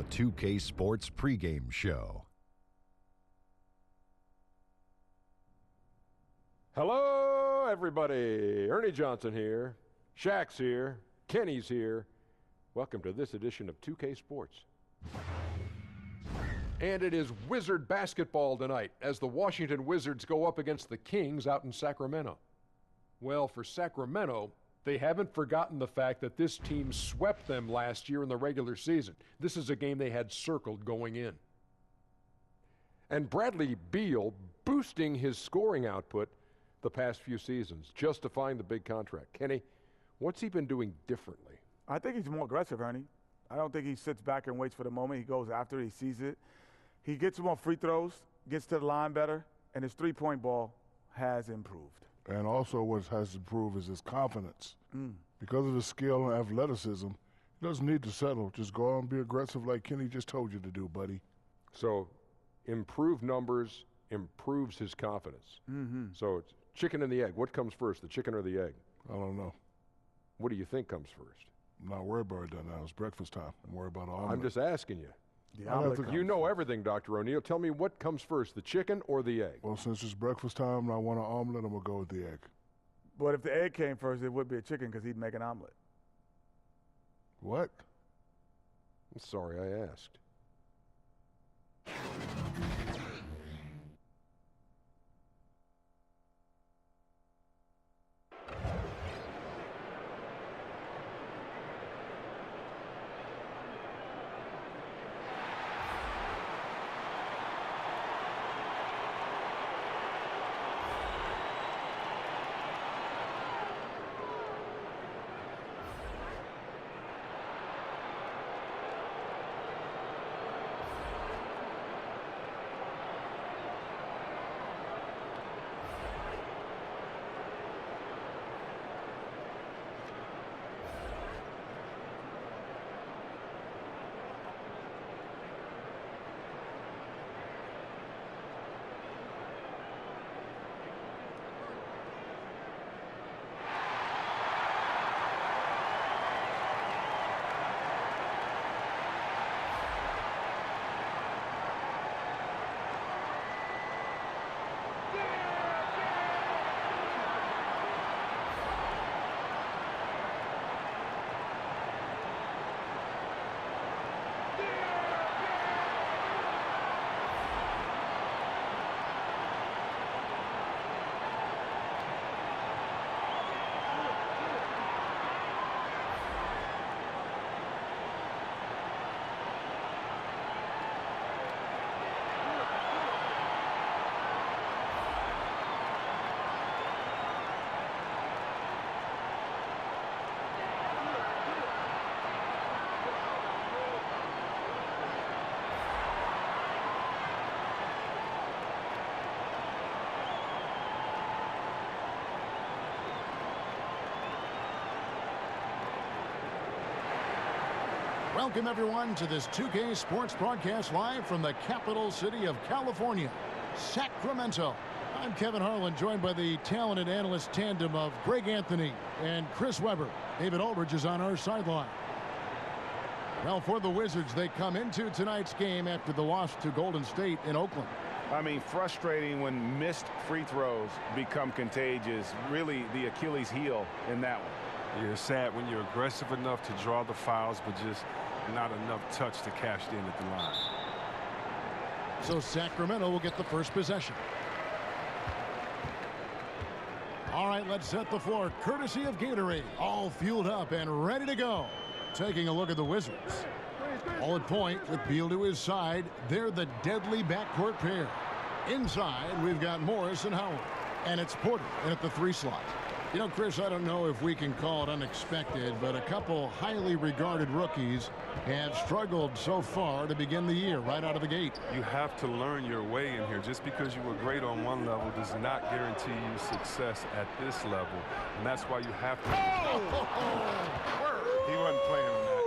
the 2K Sports pregame show. Hello, everybody. Ernie Johnson here. Shaq's here. Kenny's here. Welcome to this edition of 2K Sports. And it is Wizard basketball tonight as the Washington Wizards go up against the Kings out in Sacramento. Well, for Sacramento, they haven't forgotten the fact that this team swept them last year in the regular season. This is a game they had circled going in. And Bradley Beal boosting his scoring output the past few seasons, justifying the big contract. Kenny, what's he been doing differently? I think he's more aggressive, Ernie. I don't think he sits back and waits for the moment. He goes after it. He sees it. He gets more free throws, gets to the line better, and his three-point ball has improved. And also what has improved is his confidence. Because of his skill and athleticism, he doesn't need to settle. Just go out and be aggressive like Kenny just told you to do, buddy. So improved numbers improves his confidence. So it's chicken and the egg. What comes first, the chicken or the egg? I don't know. What do you think comes first? I'm not worried about that now. It's breakfast time. I'm worried about all. I'm just asking you. You know everything, Dr. O'Neill. Tell me what comes first, the chicken or the egg? Well, since it's breakfast time and I want an omelet, I'm going to go with the egg. But if the egg came first, it would be a chicken because he'd make an omelet. What? I'm sorry I asked. Welcome, everyone, to this 2K Sports broadcast live from the capital city of California, Sacramento. I'm Kevin Harlan, joined by the talented analyst tandem of Greg Anthony and Chris Webber. David Aldridge is on our sideline. Well, for the Wizards, they come into tonight's game after the loss to Golden State in Oakland. I mean, frustrating when missed free throws become contagious. Really the Achilles heel in that one. Yeah, it's sad when you're aggressive enough to draw the fouls, but just not enough touch to cash in at the line. So Sacramento will get the first possession. All right, let's set the floor. Courtesy of Gatorade, all fueled up and ready to go. Taking a look at the Wizards. All at point with Beal to his side. They're the deadly backcourt pair. Inside, we've got Morris and Howard. And it's Porter in at the 3 slot. You know, Chris, I don't know if we can call it unexpected, but a couple highly regarded rookies have struggled so far to begin the year right out of the gate. You have to learn your way in here. Just because you were great on one level does not guarantee you success at this level. And that's why you have to... He wasn't playing on that.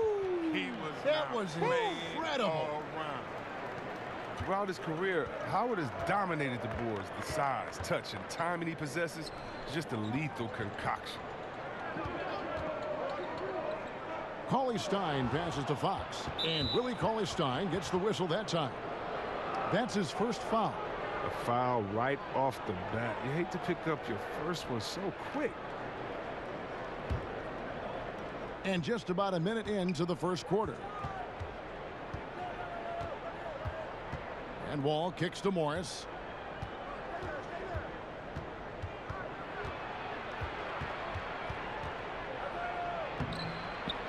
He was That was incredible. All around. Throughout his career, Howard has dominated the boards. The size, touch, and timing he possesses is just a lethal concoction. Cauley-Stein passes to Fox. And Willie Cauley-Stein gets the whistle that time. That's his first foul. A foul right off the bat. You hate to pick up your first one so quick. And just about a minute into the first quarter. And Wall kicks to Morris.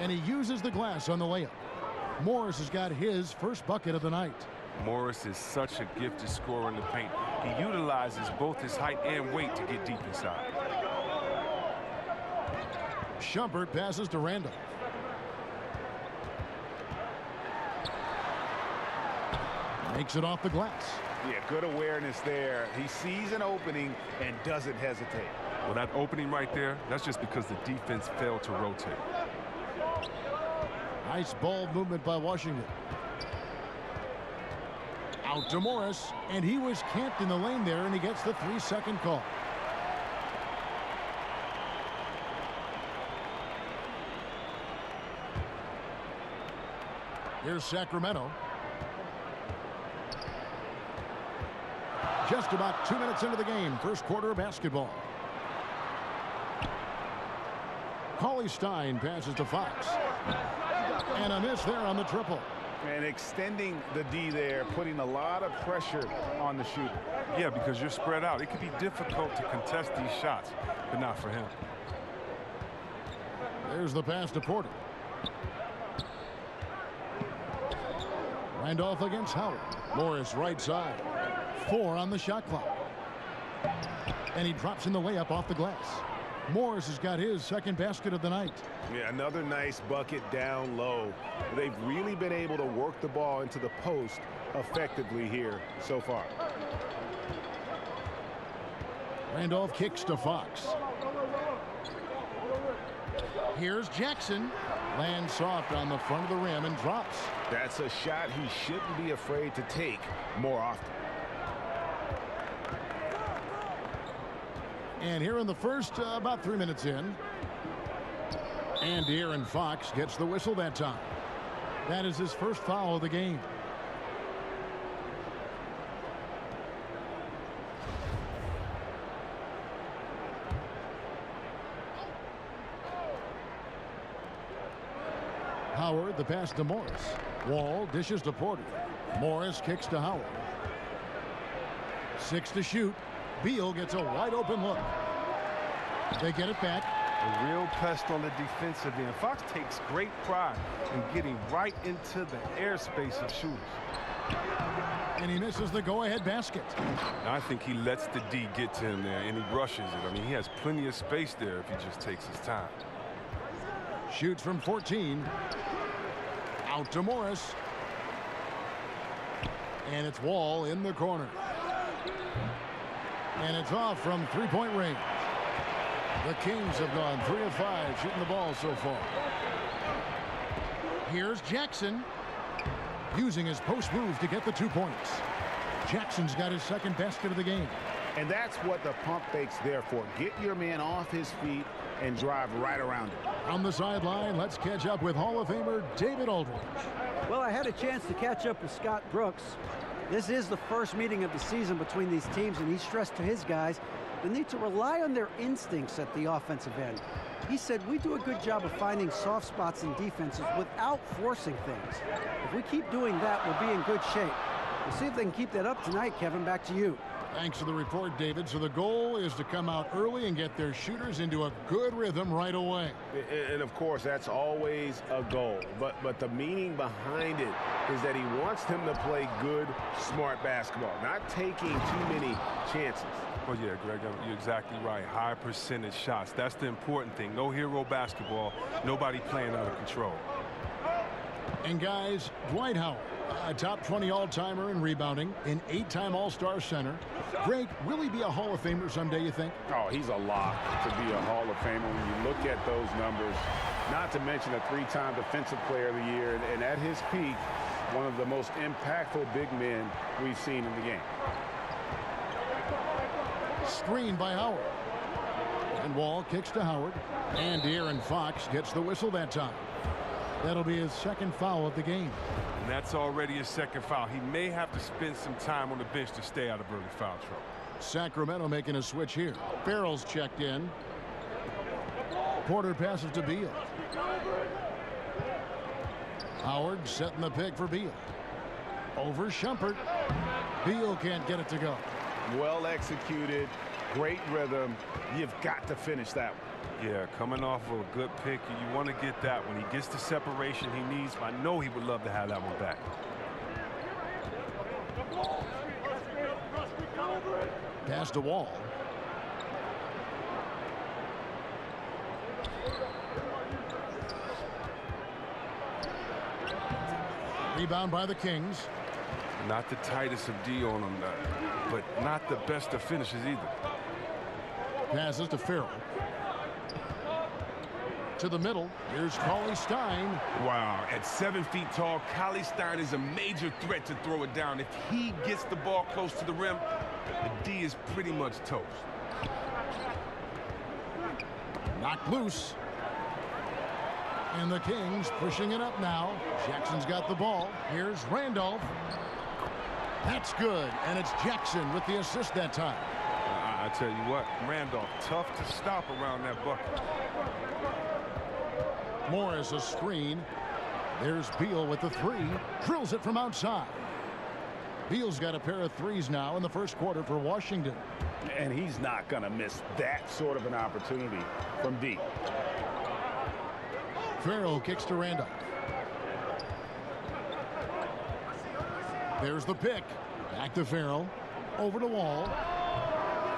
And he uses the glass on the layup. Morris has got his first bucket of the night. Morris is such a gifted scorer in the paint. He utilizes both his height and weight to get deep inside. Shumpert passes to Randolph. Makes it off the glass. Yeah, good awareness there. He sees an opening and doesn't hesitate. Well, that opening right there, that's just because the defense failed to rotate. Nice ball movement by Washington. Out to Morris, and he was camped in the lane there, and he gets the 3-second call. Here's Sacramento. Just about 2 minutes into the game, first quarter of basketball. Cauley-Stein passes to Fox. And a miss there on the triple. And extending the D there, putting a lot of pressure on the shooter. Yeah, because you're spread out. It can be difficult to contest these shots, but not for him. There's the pass to Porter. Randolph against Howard. Morris right side. 4 on the shot clock. And he drops in the layup off the glass. Morris has got his second basket of the night. Yeah, another nice bucket down low. They've really been able to work the ball into the post effectively here so far. Randolph kicks to Fox. Here's Jackson. Lands soft on the front of the rim and drops. That's a shot he shouldn't be afraid to take more often. And here in the first, about 3 minutes in. And De'Aaron Fox gets the whistle that time. That is his first foul of the game. Howard, the pass to Morris. Wall dishes to Porter. Morris kicks to Howard. 6 to shoot. Beal gets a wide open look. They get it back. A real pest on the defensive end. Fox takes great pride in getting right into the airspace of shooters. And he misses the go-ahead basket. I think he lets the D get to him there, and he rushes it. I mean, he has plenty of space there if he just takes his time. Shoots from 14. Out to Morris. And it's Wall in the corner. And it's off from three-point range. The Kings have gone 3 of 5 shooting the ball so far. Here's Jackson using his post move to get the 2 points. Jackson's got his second basket of the game. And that's what the pump fake's there for. Get your man off his feet and drive right around him. On the sideline, let's catch up with Hall of Famer David Aldridge. Well, I had a chance to catch up with Scott Brooks. This is the first meeting of the season between these teams, and he stressed to his guys the need to rely on their instincts at the offensive end. He said, we do a good job of finding soft spots in defenses without forcing things. If we keep doing that, we'll be in good shape. We'll see if they can keep that up tonight, Kevin. Back to you. Thanks for the report, David. So the goal is to come out early and get their shooters into a good rhythm right away. And of course, that's always a goal. But the meaning behind it is that he wants them to play good, smart basketball, not taking too many chances. Well, yeah, Greg, you're exactly right. High percentage shots. That's the important thing. No hero basketball. Nobody playing out of control. And guys, Dwight Howard, a top 20 all-timer in rebounding, an 8-time All-Star center. Greg, will he be a Hall of Famer someday, you think? Oh, he's a lock to be a Hall of Famer when you look at those numbers. Not to mention a 3-time Defensive Player of the Year, and at his peak, one of the most impactful big men we've seen in the game. Screen by Howard. And Wall kicks to Howard. And De'Aaron Fox gets the whistle that time. That'll be his second foul of the game. And that's already his second foul. He may have to spend some time on the bench to stay out of early foul trouble. Sacramento making a switch here. Farrell's checked in. Porter passes to Beal. Howard setting the pick for Beal. Over Shumpert. Beal can't get it to go. Well executed, great rhythm. You've got to finish that one. Yeah, coming off of a good pick, you want to get that one. He gets the separation he needs. I know he would love to have that one back. Pass to Wall. Rebound by the Kings. Not the tightest of D on him, but not the best of finishes either. Passes to Farrell. To the middle. Here's Cauley Stein. Wow, at 7 feet tall, Cauley Stein is a major threat to throw it down. If he gets the ball close to the rim, the D is pretty much toast. Knocked loose. And the Kings pushing it up now. Jackson's got the ball. Here's Randolph. That's good, and it's Jackson with the assist that time. I tell you what, Randolph, tough to stop around that bucket. Morris a screen. There's Beal with the three. Drills it from outside. Beal's got a pair of threes now in the first quarter for Washington. And he's not going to miss that sort of an opportunity from deep. Farrell kicks to Randolph. There's the pick. Back to Farrell. Over to Wall.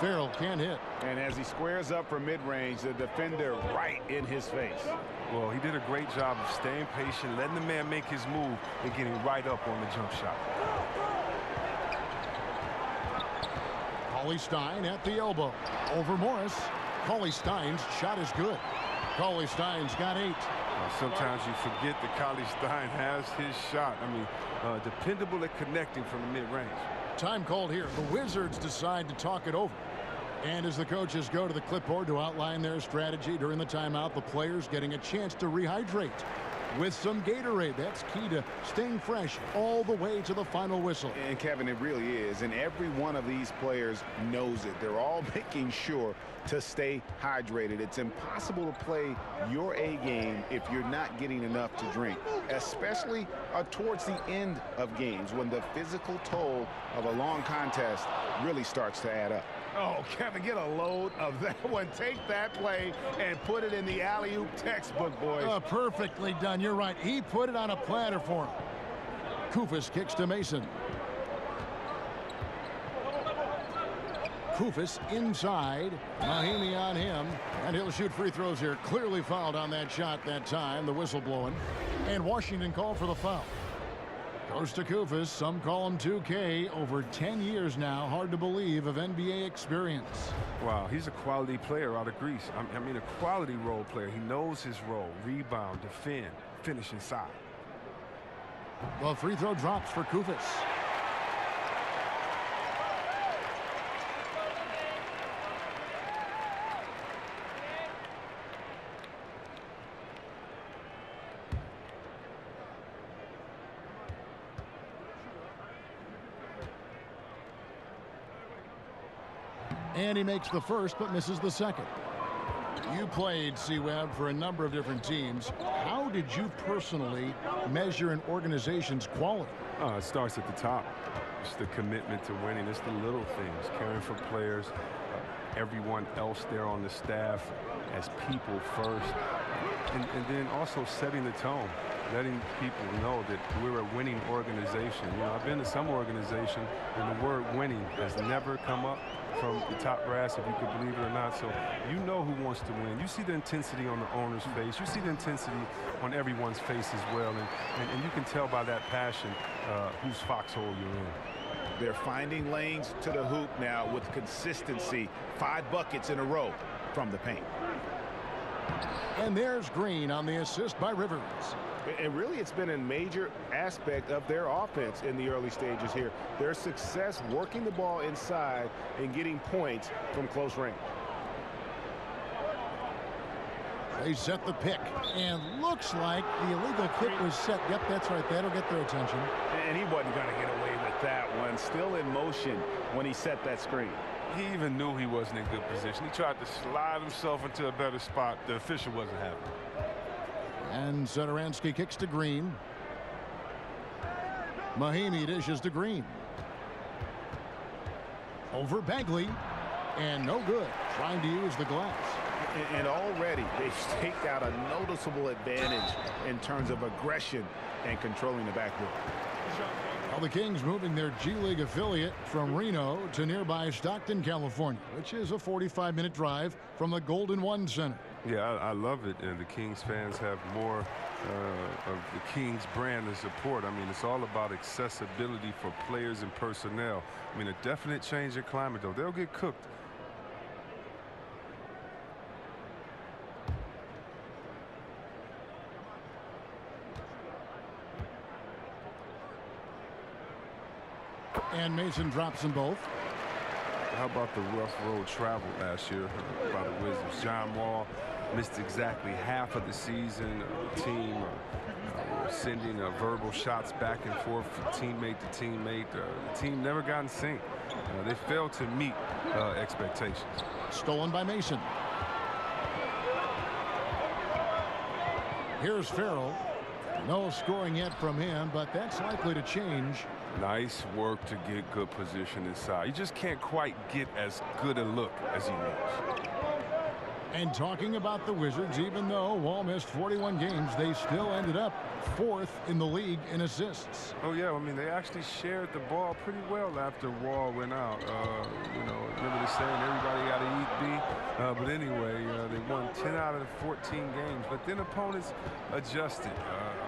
Farrell can't hit. And as he squares up for mid-range, the defender right in his face. Well, he did a great job of staying patient, letting the man make his move, and getting right up on the jump shot. Cauley Stein at the elbow. Over Morris. Cauley Stein's shot is good. Cauley Stein's got 8. Well, sometimes you forget that Cauley Stein has his shot. I mean, dependable at connecting from the mid-range. Time called here. The Wizards decide to talk it over. And as the coaches go to the clipboard to outline their strategy during the timeout, the players getting a chance to rehydrate with some Gatorade. That's key to staying fresh all the way to the final whistle. And Kevin, it really is. And every one of these players knows it. They're all making sure to stay hydrated. It's impossible to play your A game if you're not getting enough to drink, especially towards the end of games when the physical toll of a long contest really starts to add up. Oh, Kevin, get a load of that one. Take that play and put it in the alley-oop textbook, boys. Perfectly done. You're right. He put it on a platter for him. Koufos kicks to Mason. Koufos inside. Mahimi on him. And he'll shoot free throws here. Clearly fouled on that shot that time. The whistle blowing. And Washington called for the foul. Goes to Koufos. Some call him 2K. Over 10 years now. Hard to believe of NBA experience. Wow, he's a quality player out of Greece. I mean, a quality role player. He knows his role. Rebound, defend, finish inside. The free throw drops for Koufos. And he makes the first, but misses the second. You played, C-Web, for a number of different teams. How did you personally measure an organization's quality? It starts at the top. It's the commitment to winning. It's the little things, caring for players, everyone else there on the staff as people first, and then also setting the tone, letting people know that we're a winning organization. You know, I've been to some organization and the word winning has never come up from the top brass, if you could believe it or not. So you know who wants to win. You see the intensity on the owner's face. You see the intensity on everyone's face as well. And you can tell by that passion whose foxhole you're in. They're finding lanes to the hoop now with consistency. 5 buckets in a row from the paint. And there's Green on the assist by Rivers. And really, it's been a major aspect of their offense in the early stages here. Their success working the ball inside and getting points from close range. They set the pick, and looks like the illegal kick was set. Yep, that's right. That'll get their attention. And he wasn't going to get away with that one. Still in motion when he set that screen. He even knew he wasn't in good position. He tried to slide himself into a better spot. The official wasn't happy. And Satoransky kicks to Green. Mahimi dishes to Green. Over Bagley. And no good. Trying to use the glass. And already they've staked out a noticeable advantage in terms of aggression and controlling the backboard. Well, the Kings moving their G League affiliate from Reno to nearby Stockton, California, which is a 45-minute drive from the Golden One Center. Yeah, I love it, and the Kings fans have more of the Kings brand to support. I mean, it's all about accessibility for players and personnel. I mean, a definite change in climate, though. They'll get cooked. And Mason drops them both. How about the rough road travel last year by the Wizards? John Wall missed exactly half of the season. The team were sending verbal shots back and forth from teammate to teammate. The team never got in sync. They failed to meet expectations. Stolen by Mason. Here's Farrell. No scoring yet from him, but that's likely to change. Nice work to get good position inside. You just can't quite get as good a look as he wants. And talking about the Wizards, even though Wall missed 41 games, they still ended up 4th in the league in assists. Oh, yeah. I mean, they actually shared the ball pretty well after Wall went out. You know, remember the saying, everybody got to eat B? But anyway, they won 10 out of the 14 games. But then opponents adjusted.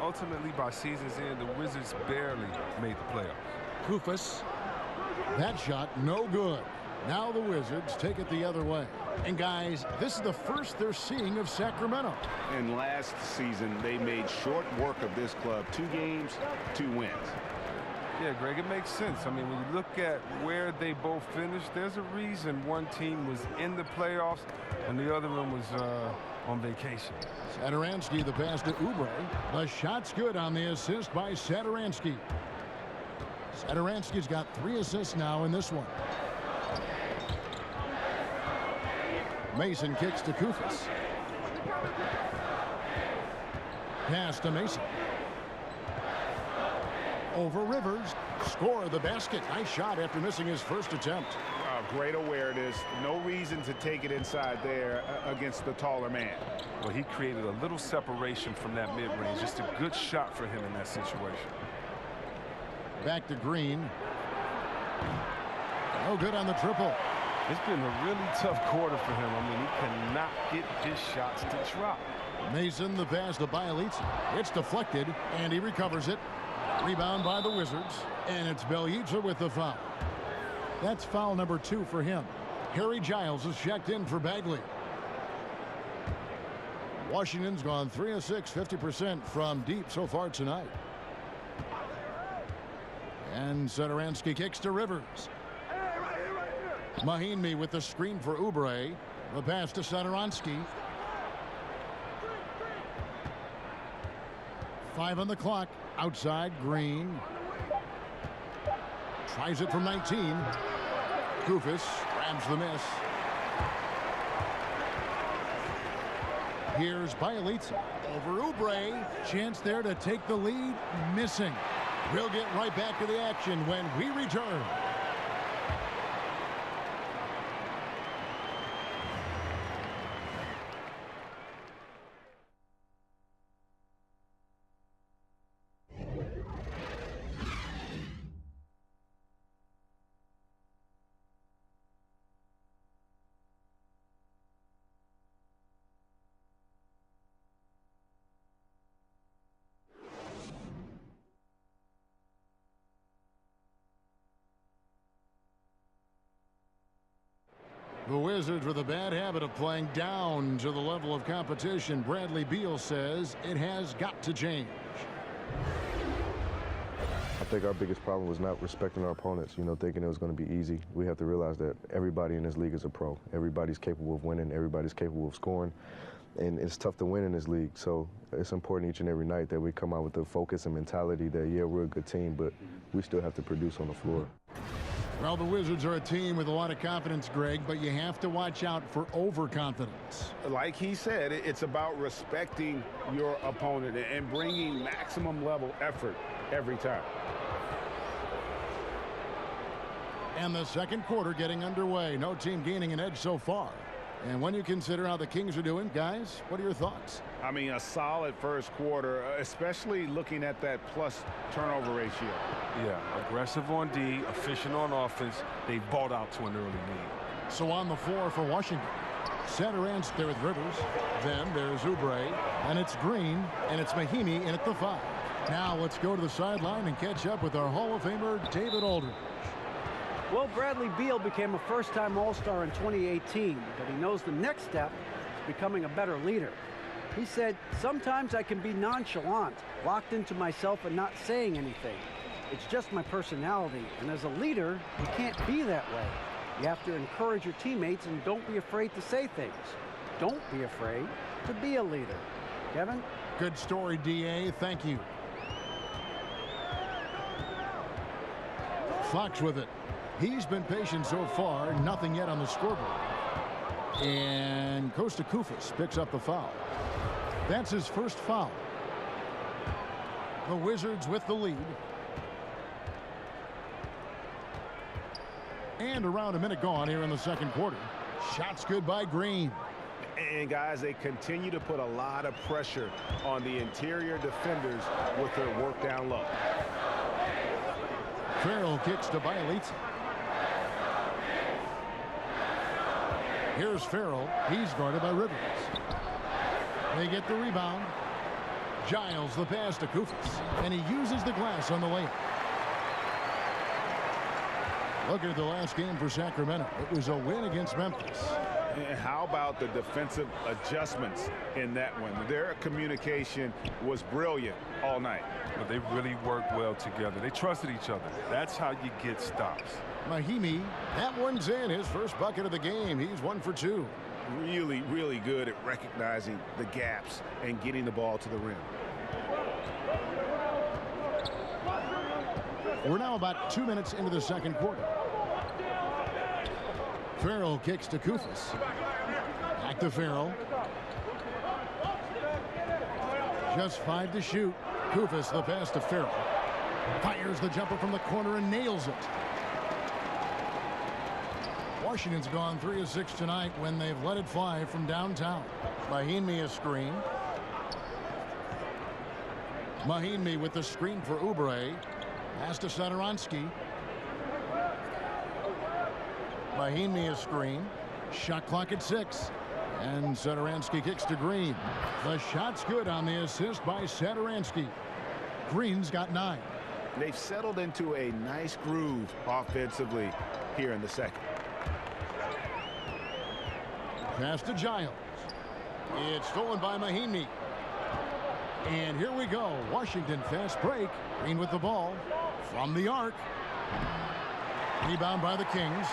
Ultimately, by season's end, the Wizards barely made the playoffs. Kufas. That shot, no good. Now the Wizards take it the other way. And guys, this is the first they're seeing of Sacramento. And last season, they made short work of this club. 2 games, 2 wins. Yeah, Greg, it makes sense. I mean, when you look at where they both finished, there's a reason one team was in the playoffs and the other one was on vacation. Satoransky, the pass to Oubre. The shot's good on the assist by Satoransky. Satoransky's got 3 assists now in this one. Mason kicks to Kufas. Pass to Mason. Over Rivers. Score the basket. Nice shot after missing his first attempt. Great awareness. No reason to take it inside there against the taller man. Well, he created a little separation from that mid-range. Just a good shot for him in that situation. Back to Green. No good on the triple. It's been a really tough quarter for him. I mean, he cannot get his shots to drop. Mason, the pass to Bielitsa. It's deflected, and he recovers it. Rebound by the Wizards, and it's Bielitsa with the foul. That's foul number 2 for him. Harry Giles is checked in for Bagley. Washington's gone 3 of 6, 50% from deep so far tonight. And Satoransky kicks to Rivers. Mahimi with the screen for Oubre. The pass to Satoransky. 5 on the clock. Outside, Green. Tries it from 19. Kufas grabs the miss. Here's Bielitsa. Over Oubre. Chance there to take the lead. Missing. We'll get right back to the action when we return. The Wizards with a bad habit of playing down to the level of competition. Bradley Beal says it has got to change. I think our biggest problem was not respecting our opponents, thinking it was going to be easy. We have to realize that everybody in this league is a pro. Everybody's capable of winning. Everybody's capable of scoring. And it's tough to win in this league. So it's important each and every night that we come out with the focus and mentality that, yeah, we're a good team, but we still have to produce on the floor. Well, the Wizards are a team with a lot of confidence, Greg, but you have to watch out for overconfidence. Like he said, it's about respecting your opponent and bringing maximum level effort every time. And the second quarter getting underway. No team gaining an edge so far. And when you consider how the Kings are doing, guys, what are your thoughts? I mean, a solid first quarter, especially looking at that plus turnover ratio. Yeah, aggressive on D, efficient on offense. They balled out to an early lead. So on the floor for Washington, Satoransky there with Rivers. Then there's Oubre, and it's Green, and it's Mahinmi in at the 5. Now let's go to the sideline and catch up with our Hall of Famer, David Aldridge. Well, Bradley Beal became a first-time All-Star in 2018, but he knows the next step is becoming a better leader. He said, sometimes I can be nonchalant, locked into myself and not saying anything. It's just my personality, and as a leader, you can't be that way. You have to encourage your teammates and don't be afraid to say things. Don't be afraid to be a leader. Kevin? Good story, D.A. Thank you. Fox with it. He's been patient so far. Nothing yet on the scoreboard. And Kosta Koufos picks up the foul. That's his first foul. The Wizards with the lead. And around a minute gone here in the second quarter. Shots good by Green. And guys, they continue to put a lot of pressure on the interior defenders with their work down low. Farrell kicks to Bielitsa. Here's Farrell. He's guarded by Rivers. They get the rebound. Giles the pass to Koufos. And he uses the glass on the layup. Look at the last game for Sacramento. It was a win against Memphis. And how about the defensive adjustments in that one? Their communication was brilliant all night. But they really worked well together. They trusted each other. That's how you get stops. Mahinmi, that one's in. His first bucket of the game. He's 1 for 2. Really, really good at recognizing the gaps and getting the ball to the rim. We're now about 2 minutes into the second quarter. Farrell kicks to Koufos. Back to Farrell. Just 5 to shoot. Koufos the pass to Farrell. Fires the jumper from the corner and nails it. Washington's gone 3 of 6 tonight when they've let it fly from downtown. Mahinmi a screen. Mahinmi with the screen for Oubre. Pass to Satoransky. Mahinmi a screen. Shot clock at 6. And Satoransky kicks to Green. The shot's good on the assist by Satoransky. Green's got 9. They've settled into a nice groove offensively here in the second. Pass to Giles. It's stolen by Mahinmi. And here we go. Washington fast break. Green with the ball from the arc. Rebound by the Kings.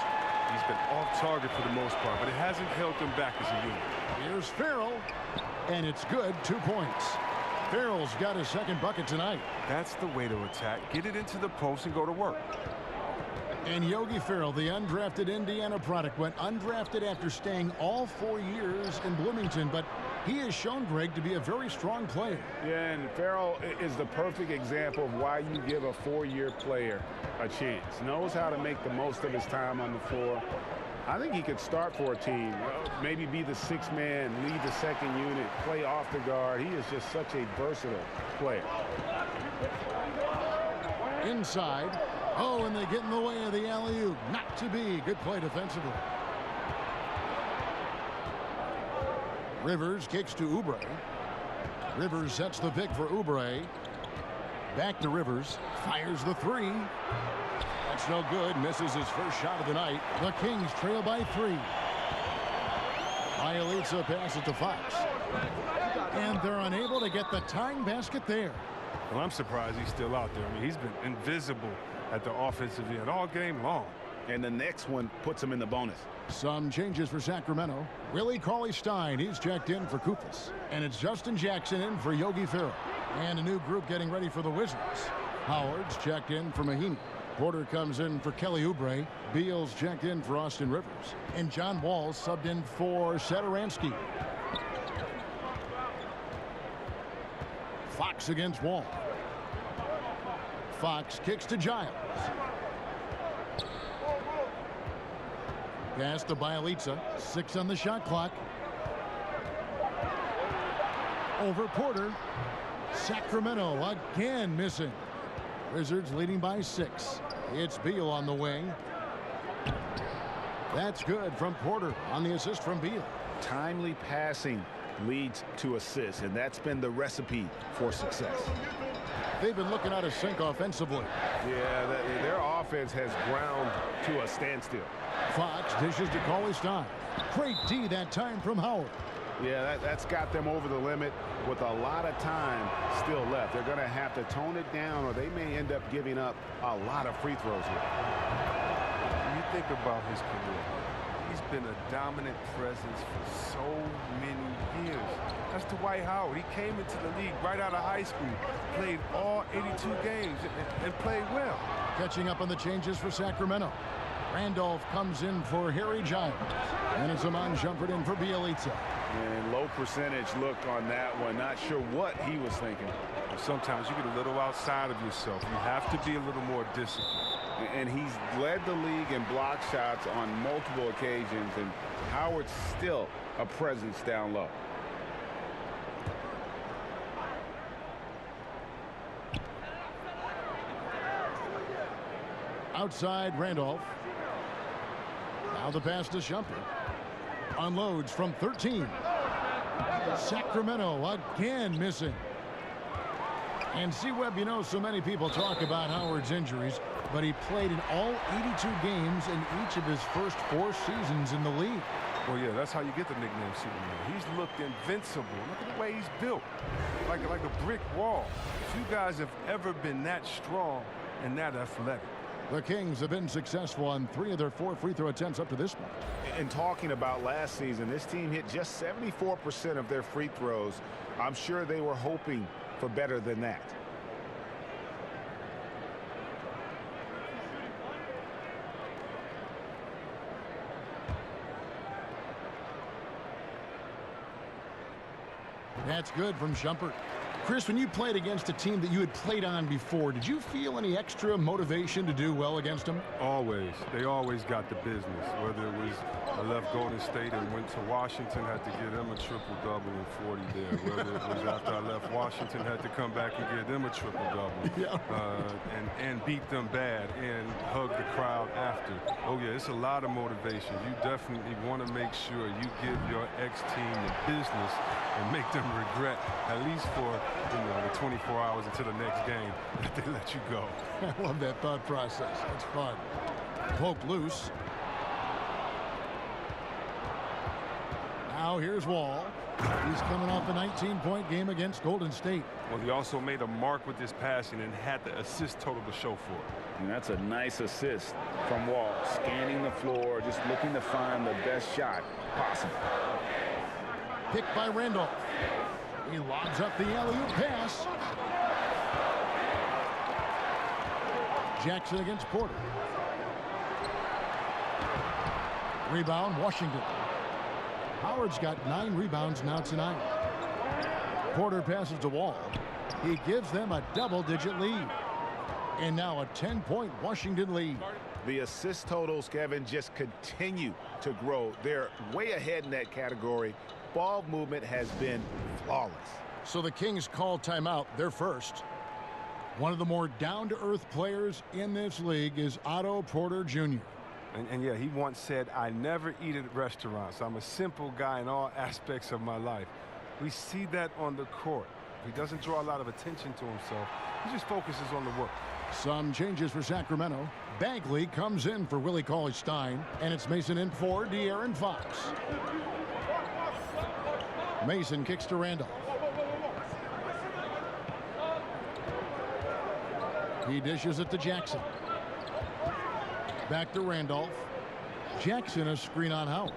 He's been off target for the most part, but it hasn't held them back as a unit. Here's Farrell. And it's good. 2 points. Farrell's got his second bucket tonight. That's the way to attack. Get it into the post and go to work. And Yogi Ferrell, the undrafted Indiana product, went undrafted after staying all 4 years in Bloomington, but he has shown, Greg, to be a very strong player. Yeah, and Ferrell is the perfect example of why you give a 4-year player a chance. Knows how to make the most of his time on the floor. I think he could start for a team, maybe be the 6th man, lead the second unit, play off the guard. He is just such a versatile player. Inside. Oh, and they get in the way of the alley-oop. Not to be. Good play defensively. Rivers kicks to Oubre. Rivers sets the pick for Oubre. Back to Rivers. Fires the 3. That's no good. Misses his first shot of the night. The Kings trail by 3. Bielitsa passes to Fox. And they're unable to get the tying basket there. Well, I'm surprised he's still out there. I mean, he's been invisible at the offensive end all game long. and the next one puts them in the bonus. Some changes for Sacramento. Willie Cauley-Stein, he's checked in for Koufos. And it's Justin Jackson in for Yogi Ferrell. And a new group getting ready for the Wizards. Howard's checked in for Mahinmi. Porter comes in for Kelly Oubre. Beal's checked in for Austin Rivers. And John Wall's subbed in for Satoransky. Fox against Wall. Fox kicks to Giles. Pass to Bielitsa. 6 on the shot clock. Over Porter. Sacramento again missing. Wizards leading by 6. It's Beal on the wing. That's good from Porter on the assist from Beal. Timely passing leads to assists, and that's been the recipe for success. They've been looking out of sync offensively. Yeah, their offense has ground to a standstill. Fox dishes to Cauley-Stein. Great D that time from Howard. Yeah, that's got them over the limit with a lot of time still left. They're going to have to tone it down, or they may end up giving up a lot of free throws here. When you think about his career, he's been a dominant presence for so many years. That's Dwight Howard. He came into the league right out of high school, played all 82 games, and played well. Catching up on the changes for Sacramento. Randolph comes in for Harry Giles. And it's Iman Shumpert in for Bielitsa. And low percentage look on that one. Not sure what he was thinking. Sometimes you get a little outside of yourself. You have to be a little more disciplined. And he's led the league in block shots on multiple occasions, and Howard's still a presence down low. Outside Randolph. Now the pass to Shumpert. Unloads from 13. Sacramento again missing. And C-Webb, you know, so many people talk about Howard's injuries, but he played in all 82 games in each of his first 4 seasons in the league. Well, yeah, that's how you get the nickname Superman. He's looked invincible. Look at the way he's built, like a brick wall. Few guys have ever been that strong and that athletic. The Kings have been successful on 3 of their 4 free throw attempts up to this point. And talking about last season, this team hit just 74% of their free throws. I'm sure they were hoping for better than that. That's good from Shumpert. Chris, when you played against a team that you had played on before, did you feel any extra motivation to do well against them? Always. They always got the business. Whether it was I left Golden State and went to Washington, had to give them a triple-double and 40 there. Whether it was after I left Washington, had to come back and give them a triple-double. Yeah. And beat them bad and hug the crowd after. Oh, yeah, it's a lot of motivation. You definitely want to make sure you give your ex-team the business and make them regret, at least for the 24 hours until the next game, that they let you go. I love that thought process. It's fun. Poked loose. Now here's Wall. He's coming off a 19-point game against Golden State. Well, he also made a mark with his passing and had the assist total to show for it. And that's a nice assist from Wall, scanning the floor, just looking to find the best shot possible. Picked by Randolph. He lobs up the alley-oop pass. Jackson against Porter. Rebound, Washington. Howard's got 9 rebounds now tonight. Porter passes to Wall. He gives them a double-digit lead. And now a 10-point Washington lead. The assist totals, Kevin, just continue to grow. They're way ahead in that category. Ball movement has been flawless. So the Kings call timeout. They're first. One of the more down-to-earth players in this league is Otto Porter Jr. And yeah, he once said, I never eat at restaurants. I'm a simple guy in all aspects of my life. We see that on the court. He doesn't draw a lot of attention to himself. He just focuses on the work. Some changes for Sacramento. Bagley comes in for Willie Cauley-Stein, and it's Mason in for De'Aaron Fox. Mason kicks to Randolph. He dishes it to Jackson. Back to Randolph. Jackson, a screen on Howard.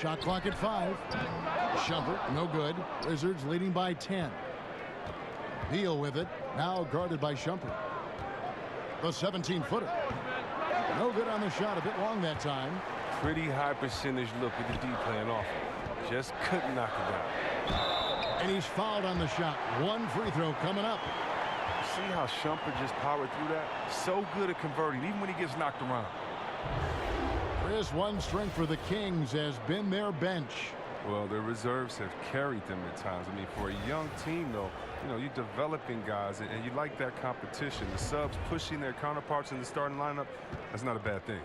Shot clock at 5. Shumpert, no good. Wizards leading by 10. Beal with it. Now guarded by Shumpert. The 17-footer. No good on the shot. A bit long that time. Pretty high percentage look at the D playing off. Just couldn't knock it down. And he's fouled on the shot. One free throw coming up. See how Shumpert just powered through that? So good at converting, even when he gets knocked around. Chris, one strength for the Kings has been their bench. Well, their reserves have carried them at times. I mean, for a young team, though, you know, you're developing guys, and you like that competition. The subs pushing their counterparts in the starting lineup, that's not a bad thing.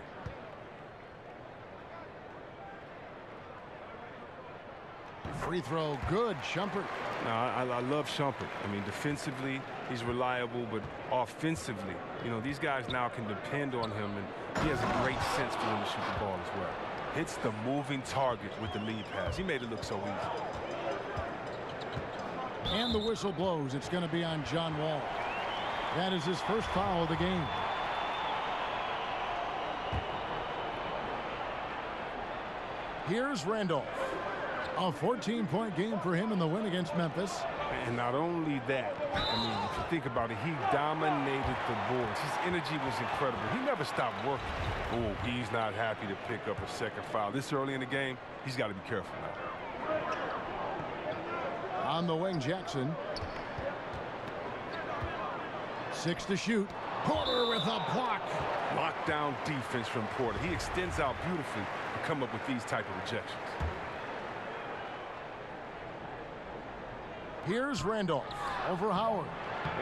Free throw, good. Shumpert. No, I love Shumpert. I mean, defensively, he's reliable, but offensively, you know, these guys now can depend on him, and he has a great sense for when to shoot the ball as well. Hits the moving target with the lead pass. He made it look so easy. And the whistle blows. It's going to be on John Wall. That is his first foul of the game. Here's Randolph. A 14-point game for him in the win against Memphis. And not only that, I mean, if you think about it, he dominated the boards. His energy was incredible. He never stopped working. Oh, he's not happy to pick up a second foul. This early in the game, he's got to be careful now. On the wing, Jackson. 6 to shoot. Porter with a block. Lockdown defense from Porter. He extends out beautifully to come up with these type of rejections. Here's Randolph over Howard.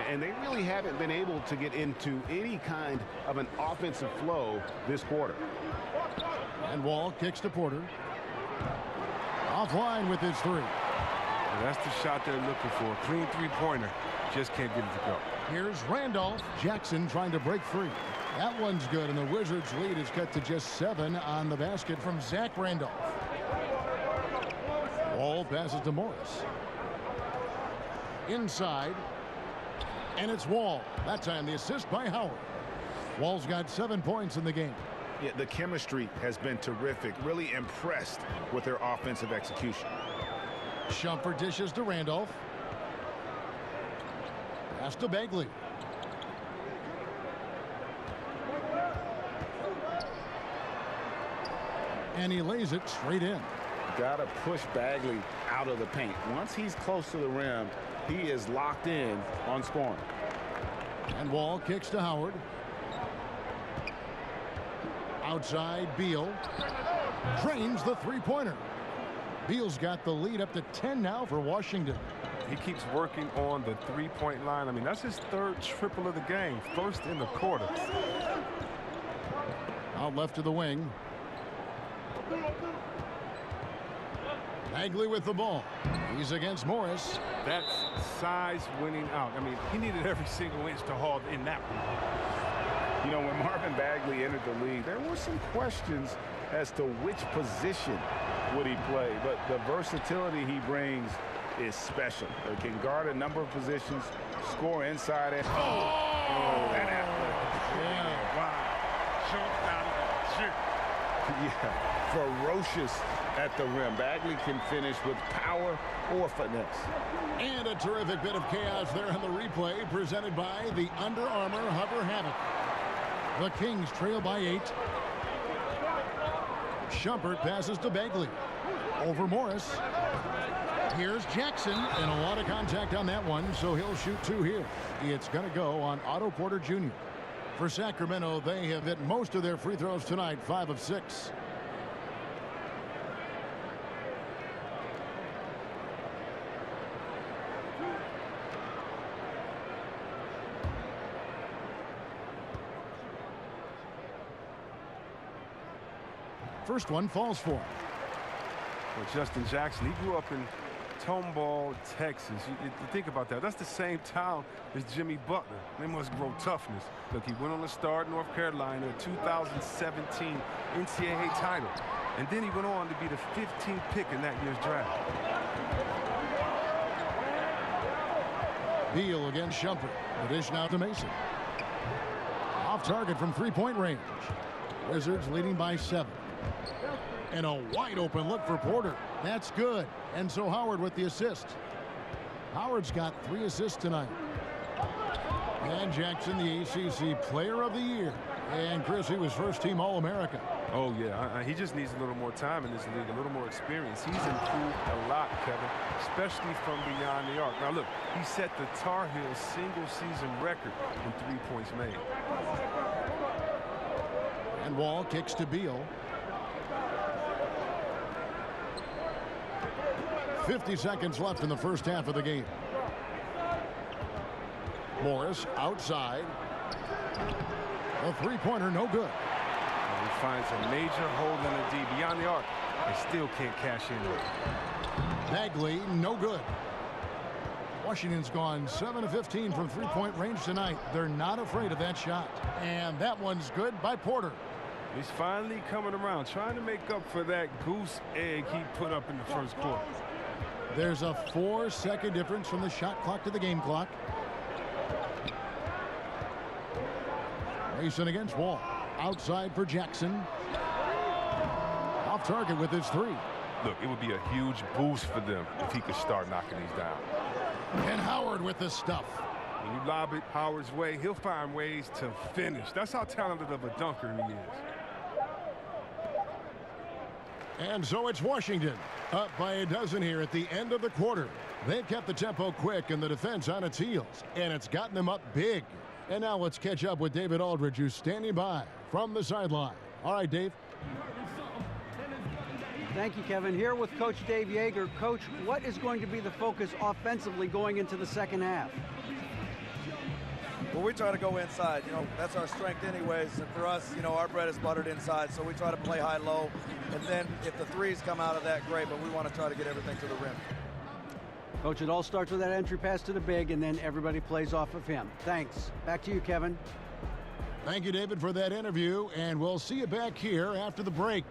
And they really haven't been able to get into any kind of an offensive flow this quarter. And Wall kicks to Porter. Offline with his 3. And that's the shot they're looking for. Clean three-pointer. Just can't get it to go. Here's Randolph. Jackson trying to break free. That one's good, and the Wizards' lead is cut to just 7 on the basket from Zach Randolph. Wall passes to Morris. Inside, and it's Wall. That time the assist by Howard. Wall's got 7 points in the game. Yeah, the chemistry has been terrific. Really impressed with their offensive execution. Shumpert dishes to Randolph. Pass to Bagley. And he lays it straight in. Got to push Bagley out of the paint. Once he's close to the rim, he is locked in on scoring. And Wall kicks to Howard. Outside, Beal. Drains the three-pointer. Beal's got the lead up to 10 now for Washington. He keeps working on the three-point line. I mean, that's his 3rd triple of the game. First in the quarter. Out left to the wing. Bagley with the ball. He's against Morris. That's size winning out. I mean, he needed every single inch to haul in that one. You know, when Marvin Bagley entered the league, there were some questions as to which position would he play, but the versatility he brings is special. He can guard a number of positions, score inside and that athletic. Yeah. Wow. Jumped out of the shoot. Yeah, ferocious at the rim. Bagley can finish with power or finesse. And a terrific bit of chaos there on the replay presented by the Under Armour Hover Havoc. The Kings trail by 8. Shumpert passes to Bagley. Over Morris. Here's Jackson, and a lot of contact on that one, so he'll shoot 2 here. It's going to go on Otto Porter Jr. For Sacramento, they have hit most of their free throws tonight, 5 of 6. First one falls for him. Well, Justin Jackson, he grew up in Tomball, Texas. You think about that. That's the same town as Jimmy Butler. They must grow toughness. Look, he went on to start North Carolina, a 2017 NCAA title. And then he went on to be the 15th pick in that year's draft. Beal against Shumpert. The dish now to Mason. Off target from 3-point range. Wizards leading by 7. And a wide open look for Porter. That's good. And so Howard with the assist. Howard's got 3 assists tonight. And Jackson, the ACC Player of the Year. And Chris, he was first-team All-America. Oh, yeah. He just needs a little more time in this league, a little more experience. He's improved a lot, Kevin, especially from beyond the arc. Now, look, he set the Tar Heels single-season record in 3 points made. And Wall kicks to Beal. 50 seconds left in the first half of the game. Morris outside. A three-pointer, no good. He finds a major hole in the D beyond the arc and still can't cash in. Bagley, no good. Washington's gone 7 of 15 from three-point range tonight. They're not afraid of that shot. And that one's good by Porter. He's finally coming around, trying to make up for that goose egg he put up in the first quarter. There's a 4-second difference from the shot clock to the game clock. Mason against Wall. Outside for Jackson. Off target with his 3. Look, it would be a huge boost for them if he could start knocking these down. And Howard with the stuff. When you lob it Howard's way, he'll find ways to finish. That's how talented of a dunker he is. And so it's Washington up by a dozen here at the end of the quarter. They've kept the tempo quick and the defense on its heels, and it's gotten them up big. And now let's catch up with David Aldridge, who's standing by from the sideline. All right, Dave. Thank you, Kevin. Here with Coach Dave Yeager. Coach, what is going to be the focus offensively going into the second half? Well, we try to go inside. You know, that's our strength anyways. And for us, you know, our bread is buttered inside. So we try to play high-low. And then if the threes come out of that, great. But we want to try to get everything to the rim. Coach, it all starts with that entry pass to the big, and then everybody plays off of him. Thanks. Back to you, Kevin. Thank you, David, for that interview. And we'll see you back here after the break.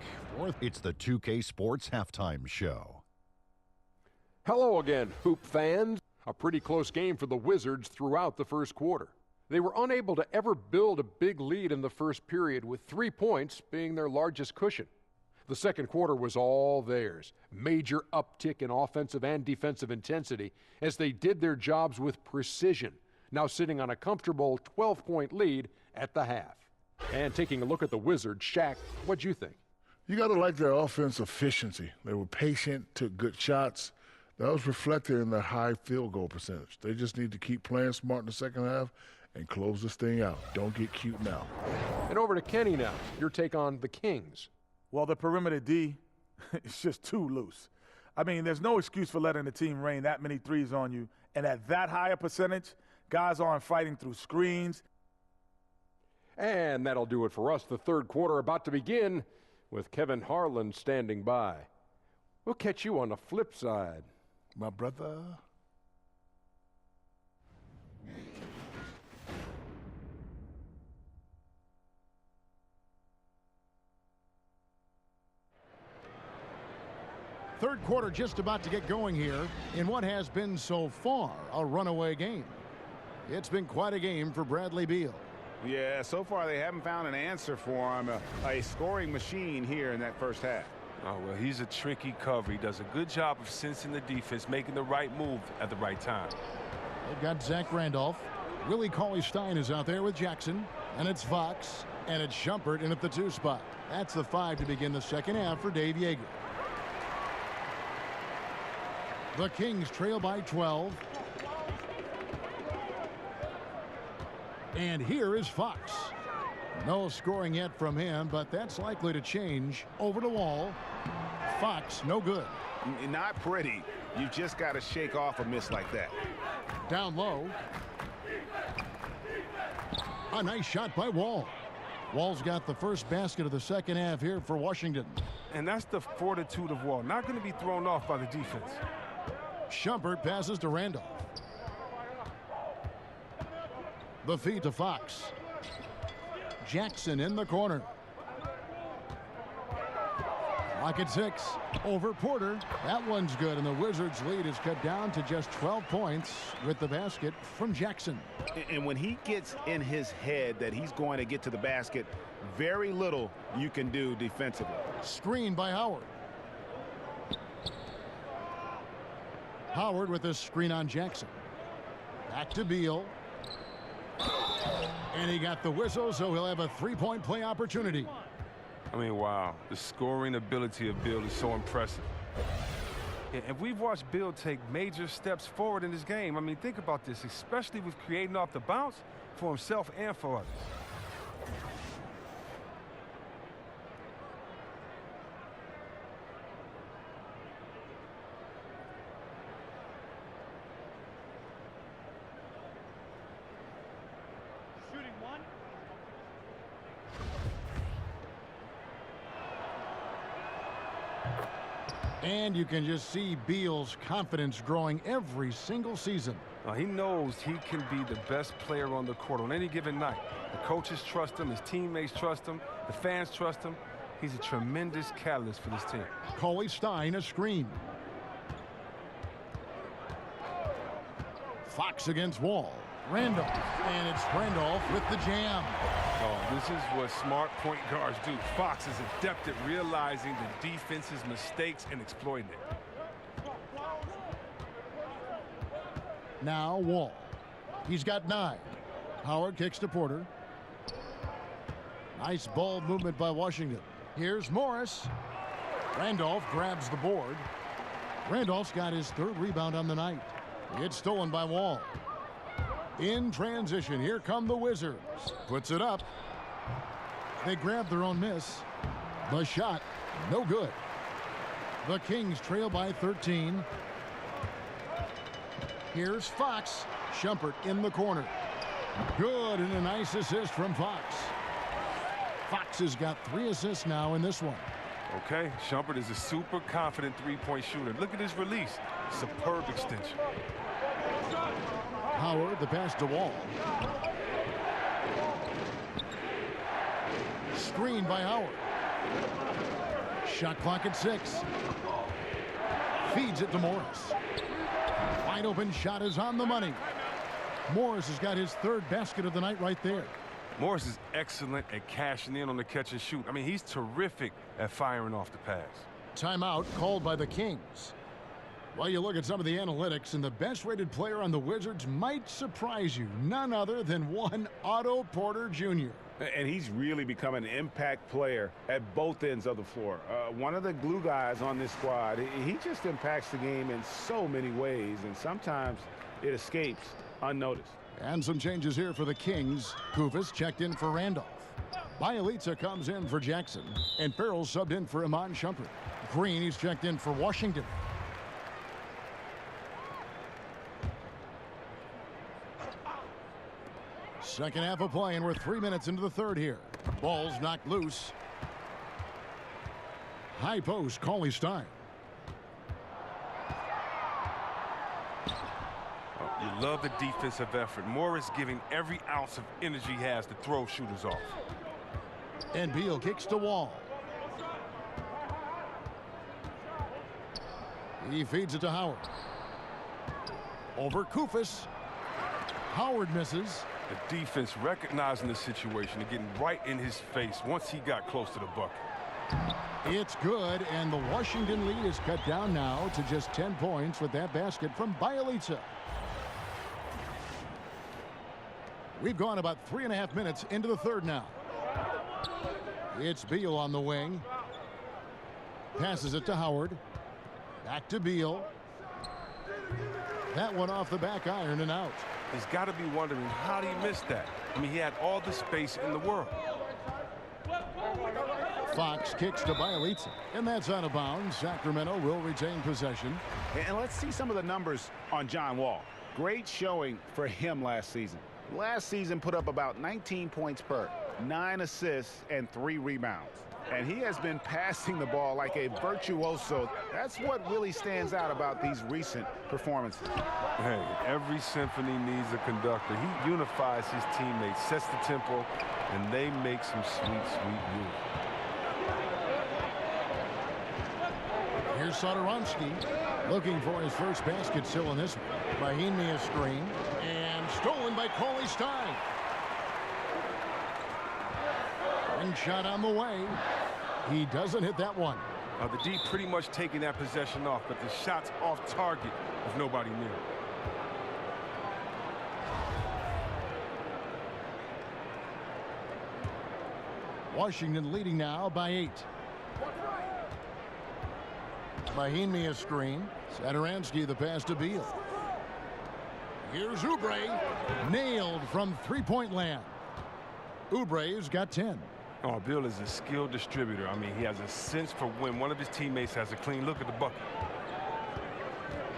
It's the 2K Sports Halftime Show. Hello again, Hoop fans. A pretty close game for the Wizards throughout the first quarter. They were unable to ever build a big lead in the first period, with 3 points being their largest cushion. The second quarter was all theirs. Major uptick in offensive and defensive intensity as they did their jobs with precision, now sitting on a comfortable 12-point lead at the half. And taking a look at the Wizards, Shaq, what'd you think? You got to like their offense efficiency. They were patient, took good shots. That was reflected in their high field goal percentage. They just need to keep playing smart in the second half and close this thing out. Don't get cute now. And over to Kenny now. Your take on the Kings. Well, the perimeter D is just too loose. I mean, there's no excuse for letting the team rain that many threes on you. And at that high a percentage, guys aren't fighting through screens. And that'll do it for us. The third quarter about to begin with Kevin Harlan standing by. We'll catch you on the flip side. My brother. Third quarter just about to get going here in what has been so far a runaway game. It's been quite a game for Bradley Beal. Yeah, so far they haven't found an answer for him. A scoring machine here in that first half. Oh, well, he's a tricky cover. He does a good job of sensing the defense, making the right move at the right time. They've got Zach Randolph. Willie Cauley-Stein is out there with Jackson. And it's Fox. And it's Shumpert in at the 2 spot. That's the 5 to begin the second half for Dave Yeager. The Kings trail by 12. And here is Fox. No scoring yet from him, but that's likely to change. Over to Wall. Fox, no good. Not pretty. You just got to shake off a miss like that. Down low. A nice shot by Wall. Wall's got the first basket of the second half here for Washington. And that's the fortitude of Wall. Not going to be thrown off by the defense. Shumpert passes to Randolph. The feed to Fox. Jackson in the corner. Clock at 6. Over Porter. That one's good, and the Wizards' lead is cut down to just 12 points with the basket from Jackson. And when he gets in his head that he's going to get to the basket, very little you can do defensively. Screen by Howard. Howard with a screen on Jackson. Back to Beal. And he got the whistle, so he'll have a three-point play opportunity. I mean, wow. The scoring ability of Beal is so impressive. Yeah, and we've watched Beal take major steps forward in this game. I mean, think about this, especially with creating off the bounce for himself and for others. And you can just see Beal's confidence growing every single season. He knows he can be the best player on the court on any given night. The coaches trust him, his teammates trust him, the fans trust him. He's a tremendous catalyst for this team. Cauley-Stein a screen. Fox against Wall. Randolph. And it's Randolph with the jam. Oh, this is what smart point guards do. Fox is adept at realizing the defense's mistakes and exploiting it. Now Wall. He's got 9. Howard kicks to Porter. Nice ball movement by Washington. Here's Morris. Randolph grabs the board. Randolph's got his 3rd rebound on the night. It's stolen by Wall. In transition, here come the Wizards. Puts it up. They grab their own miss. The shot, no good. The Kings trail by 13. Here's Fox. Shumpert in the corner. Good, and a nice assist from Fox. Fox has got 3 assists now in this one. Okay, Shumpert is a super confident three-point shooter. Look at his release. Superb extension. Howard, the pass to Wall. Screen by Howard. Shot clock at 6. Feeds it to Morris. Wide open shot is on the money. Morris has got his 3rd basket of the night right there. Morris is excellent at cashing in on the catch and shoot. I mean, he's terrific at firing off the pass. Timeout called by the Kings. Well, you look at some of the analytics, and the best-rated player on the Wizards might surprise you. None other than one Otto Porter Jr. And he's really become an impact player at both ends of the floor. One of the glue guys on this squad. He just impacts the game in so many ways, and sometimes it escapes unnoticed. And some changes here for the Kings. Kufis checked in for Randolph. Bielitsa comes in for Jackson, and Farrell subbed in for Iman Shumpert. Green, he's checked in for Washington. Second half of play, and we're 3 minutes into the 3rd here. Ball's knocked loose. High post, Cauley-Stein. You love the defensive effort. Morris giving every ounce of energy he has to throw shooters off. And Beal kicks to Wall. He feeds it to Howard. Over Kufis. Howard misses. The defense recognizing the situation and getting right in his face once he got close to the bucket. It's good, and the Washington lead is cut down now to just 10 points with that basket from Bielitsa. We've gone about 3.5 minutes into the 3rd now. It's Beal on the wing. Passes it to Howard. Back to Beal. That one off the back iron and out. He's got to be wondering, how did he miss that? I mean, he had all the space in the world. Fox kicks to Bielitsa, and that's out of bounds. Sacramento will retain possession. And let's see some of the numbers on John Wall. Great showing for him last season. Last season put up about 19 points per, 9 assists, and 3 rebounds. And he has been passing the ball like a virtuoso. That's what really stands out about these recent performances. Hey, every symphony needs a conductor. He unifies his teammates, sets the tempo, and they make some sweet, sweet music. Here's Satoransky looking for his first basket still in this one. Mahimi a screen, and stolen by Cauley-Stein. Ring shot on the way. He doesn't hit that one. The D pretty much taking that possession off, but the shot's off target with nobody near. Washington leading now by 8. Mahinmi a screen. Satoransky the pass to Beal. Here's Oubre. Nailed from three-point land. Oubre's got 10. Oh, Beal is a skilled distributor. I mean, he has a sense for when one of his teammates has a clean look at the bucket.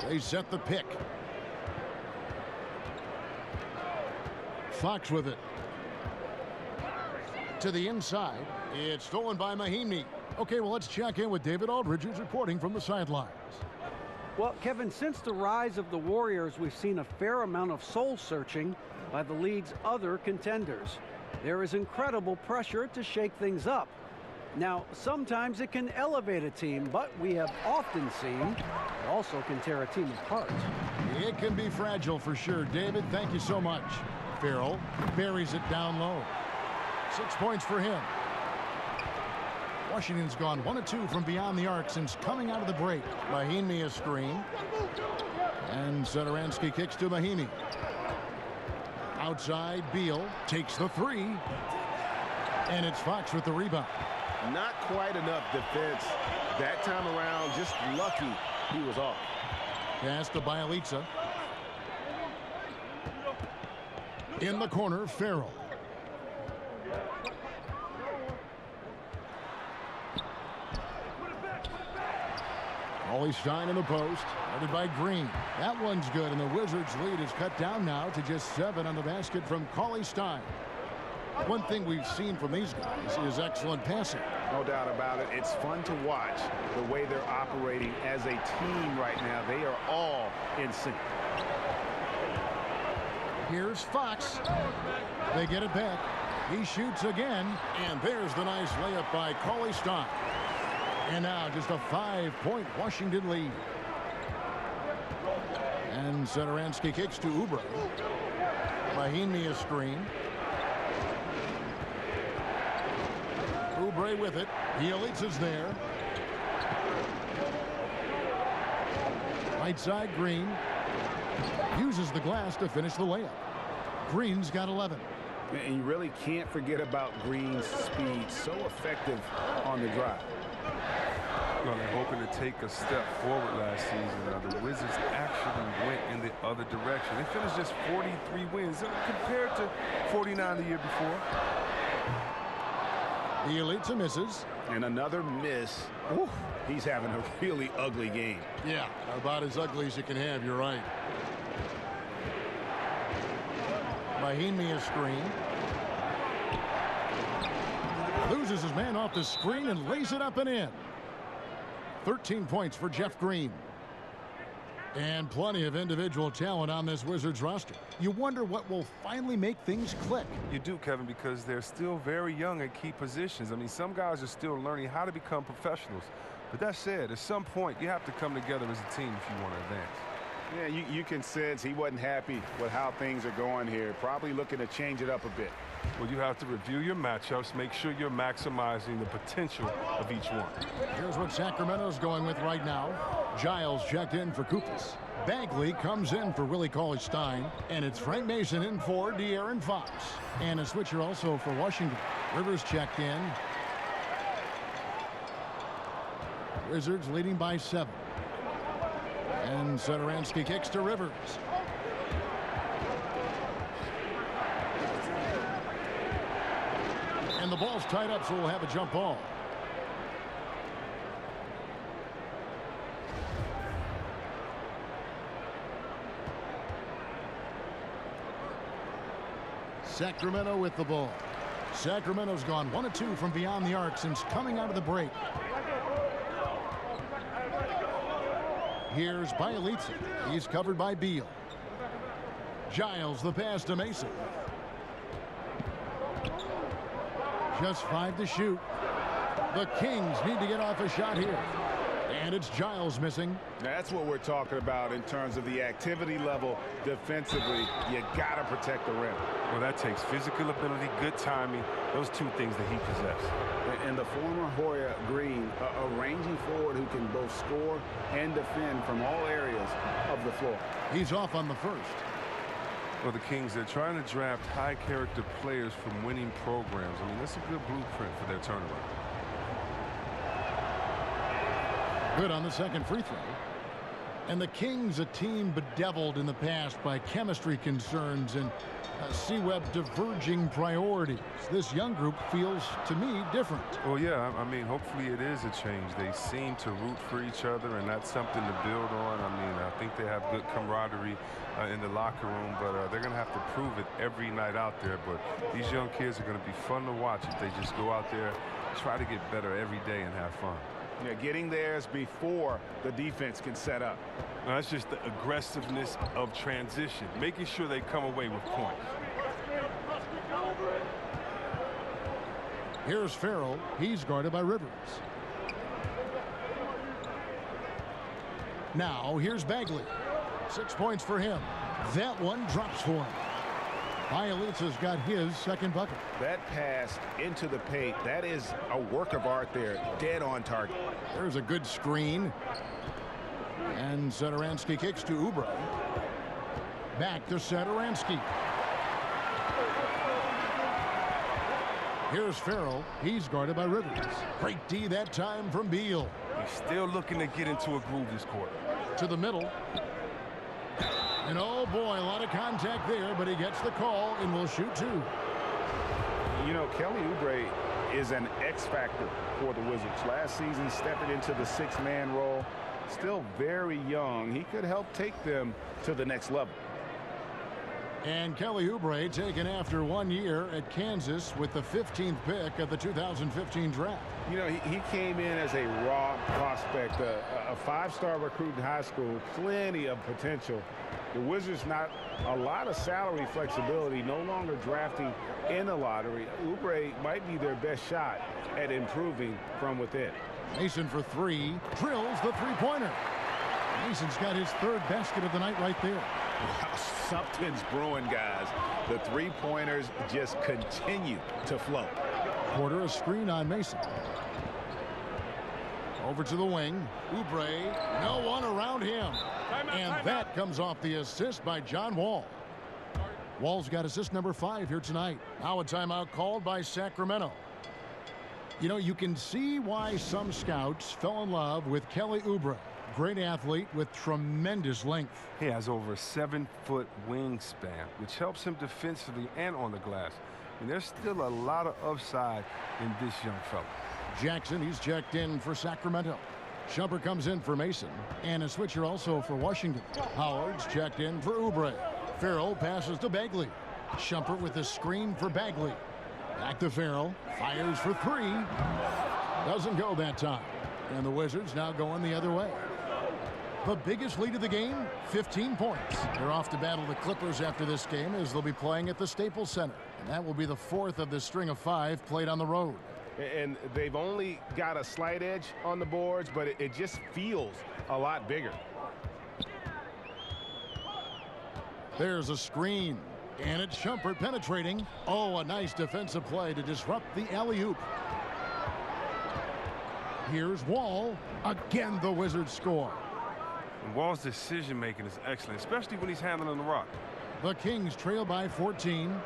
They set the pick. Fox with it. To the inside. It's stolen by Mahinmi. Okay, well, let's check in with David Aldridge, who's reporting from the sidelines. Well, Kevin, since the rise of the Warriors, we've seen a fair amount of soul-searching by the league's other contenders. There is incredible pressure to shake things up. Now, sometimes it can elevate a team, but we have often seen it also can tear a team apart. It can be fragile for sure. David, thank you so much. Farrell buries it down low. 6 points for him. Washington's gone 1 of 2 from beyond the arc since coming out of the break. Mahinmi a screen. And Satoransky kicks to Mahinmi. Outside, Beal takes the 3. And it's Fox with the rebound. Not quite enough defense that time around. Just lucky he was off. Pass to Bielitsa. In the corner, Farrell. Ollie Stein in the post, headed by Green. That one's good, and the Wizards' lead is cut down now to just 7 on the basket from Ollie Stein. One thing we've seen from these guys is excellent passing. No doubt about it. It's fun to watch the way they're operating as a team right now. They are all in sync. Here's Fox. They get it back. He shoots again, and there's the nice layup by Ollie Stein. And now just a 5-point Washington lead. And Satoransky kicks to Oubre. Mahinmi a screen. Oubre with it. Bielitsa's there. Right side, Green. Uses the glass to finish the layup. Green's got 11. And you really can't forget about Green's speed. So effective on the drive. Well, they're hoping to take a step forward last season. The Wizards actually went in the other direction. They finished just 43 wins compared to 49 the year before. Bielitsa misses. And another miss. Oof, he's having a really ugly game. Yeah, about as ugly as you can have, you're right. Mahinmi a screen. Loses his man off the screen and lays it up and in. 13 points for Jeff Green. And plenty of individual talent on this Wizards roster. You wonder what will finally make things click. You do, Kevin, because they're still very young at key positions. I mean, some guys are still learning how to become professionals. But that said, at some point, you have to come together as a team if you want to advance. Yeah, you can sense he wasn't happy with how things are going here. Probably looking to change it up a bit. Well, you have to review your matchups, make sure you're maximizing the potential of each one. Here's what Sacramento's going with right now. Giles checked in for Koufos. Bagley comes in for Willie Cauley-Stein. And it's Frank Mason in for De'Aaron Fox. And a switcher also for Washington. Rivers checked in. Wizards leading by 7. And Satoransky kicks to Rivers. And the ball's tied up, so we'll have a jump ball. Sacramento with the ball. Sacramento's gone 1 of 2 from beyond the arc since coming out of the break. Here's Bielitsa. He's covered by Beal. Giles the pass to Mason. Just 5 to shoot. The Kings need to get off a shot here. And it's Giles missing. That's what we're talking about in terms of the activity level defensively. You got to protect the rim. Well, that takes physical ability, good timing, those two things that he possesses. And the former Hoya Green, a rangy forward who can both score and defend from all areas of the floor. He's off on the first. Well, the Kings, they're trying to draft high-character players from winning programs. I mean, that's a good blueprint for their turnaround. Good on the second free throw. And the Kings, a team bedeviled in the past by chemistry concerns and C-Web diverging priorities. This young group feels, to me, different. Well, yeah, I mean, hopefully it is a change. They seem to root for each other, and that's something to build on. I mean, I think they have good camaraderie in the locker room, but they're going to have to prove it every night out there. But these young kids are going to be fun to watch if they just go out there, try to get better every day and have fun. Yeah, getting theirs before the defense can set up. Now, that's just the aggressiveness of transition, making sure they come away with points. Here's Farrell. He's guarded by Rivers. Now here's Bagley. 6 points for him. That one drops for him. Bielitsa's got his second bucket. That pass into the paint, that is a work of art there, dead on target. There's a good screen. And Satoransky kicks to Oubre. Back to Satoransky. Here's Farrell. He's guarded by Rivers. Great D that time from Beal. He's still looking to get into a groove this quarter. To the middle. And oh boy, a lot of contact there, but he gets the call and will shoot two. You know, Kelly Oubre is an X factor for the Wizards. Last season, stepping into the six-man role. Still very young. He could help take them to the next level. And Kelly Oubre taken after 1 year at Kansas with the 15th pick of the 2015 draft. You know, he came in as a raw prospect, a five-star recruit in high school, plenty of potential. The Wizards, not a lot of salary flexibility, no longer drafting in the lottery. Oubre might be their best shot at improving from within. Mason for three, drills the three-pointer. Mason's got his third basket of the night right there. Wow, something's brewing, guys. The three-pointers just continue to flow. Porter a screen on Mason. Over to the wing. Oubre, no one around him. And that comes off the assist by John Wall. Wall's got assist number 5 here tonight. Now a timeout called by Sacramento. You know, you can see why some scouts fell in love with Kelly Oubre. Great athlete with tremendous length. He has over a 7-foot wingspan, which helps him defensively and on the glass. And there's still a lot of upside in this young fella. Jackson, he's checked in for Sacramento. Shumpert comes in for Mason. And a switcher also for Washington. Howard's checked in for Oubre. Farrell passes to Bagley. Shumpert with the screen for Bagley. Back to Farrell. Fires for three. Doesn't go that time. And the Wizards now going the other way. The biggest lead of the game, 15 points. They're off to battle the Clippers after this game as they'll be playing at the Staples Center. And that will be the 4th of the string of 5 played on the road. And they've only got a slight edge on the boards, but it just feels a lot bigger. There's a screen. And it's Shumpert penetrating. Oh, a nice defensive play to disrupt the alley-oop. Here's Wall. Again, the Wizards score. And Wall's decision-making is excellent, especially when he's handling the rock. The Kings trail by 14.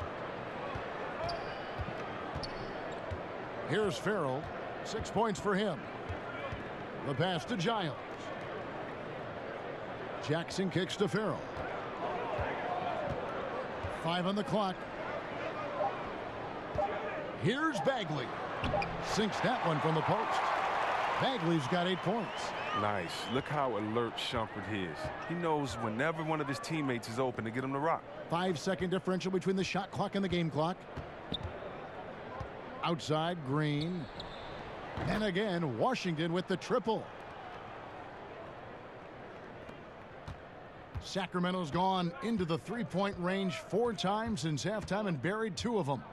Here's Farrell. 6 points for him. The pass to Giles. Jackson kicks to Farrell. 5 on the clock. Here's Bagley. Sinks that one from the post. Bagley's got 8 points. Nice. Look how alert Shumpert is. He knows whenever one of his teammates is open to get him to rock. 5-second differential between the shot clock and the game clock. Outside, Green. And again, Washington with the triple. Sacramento's gone into the three-point range 4 times since halftime and buried 2 of them.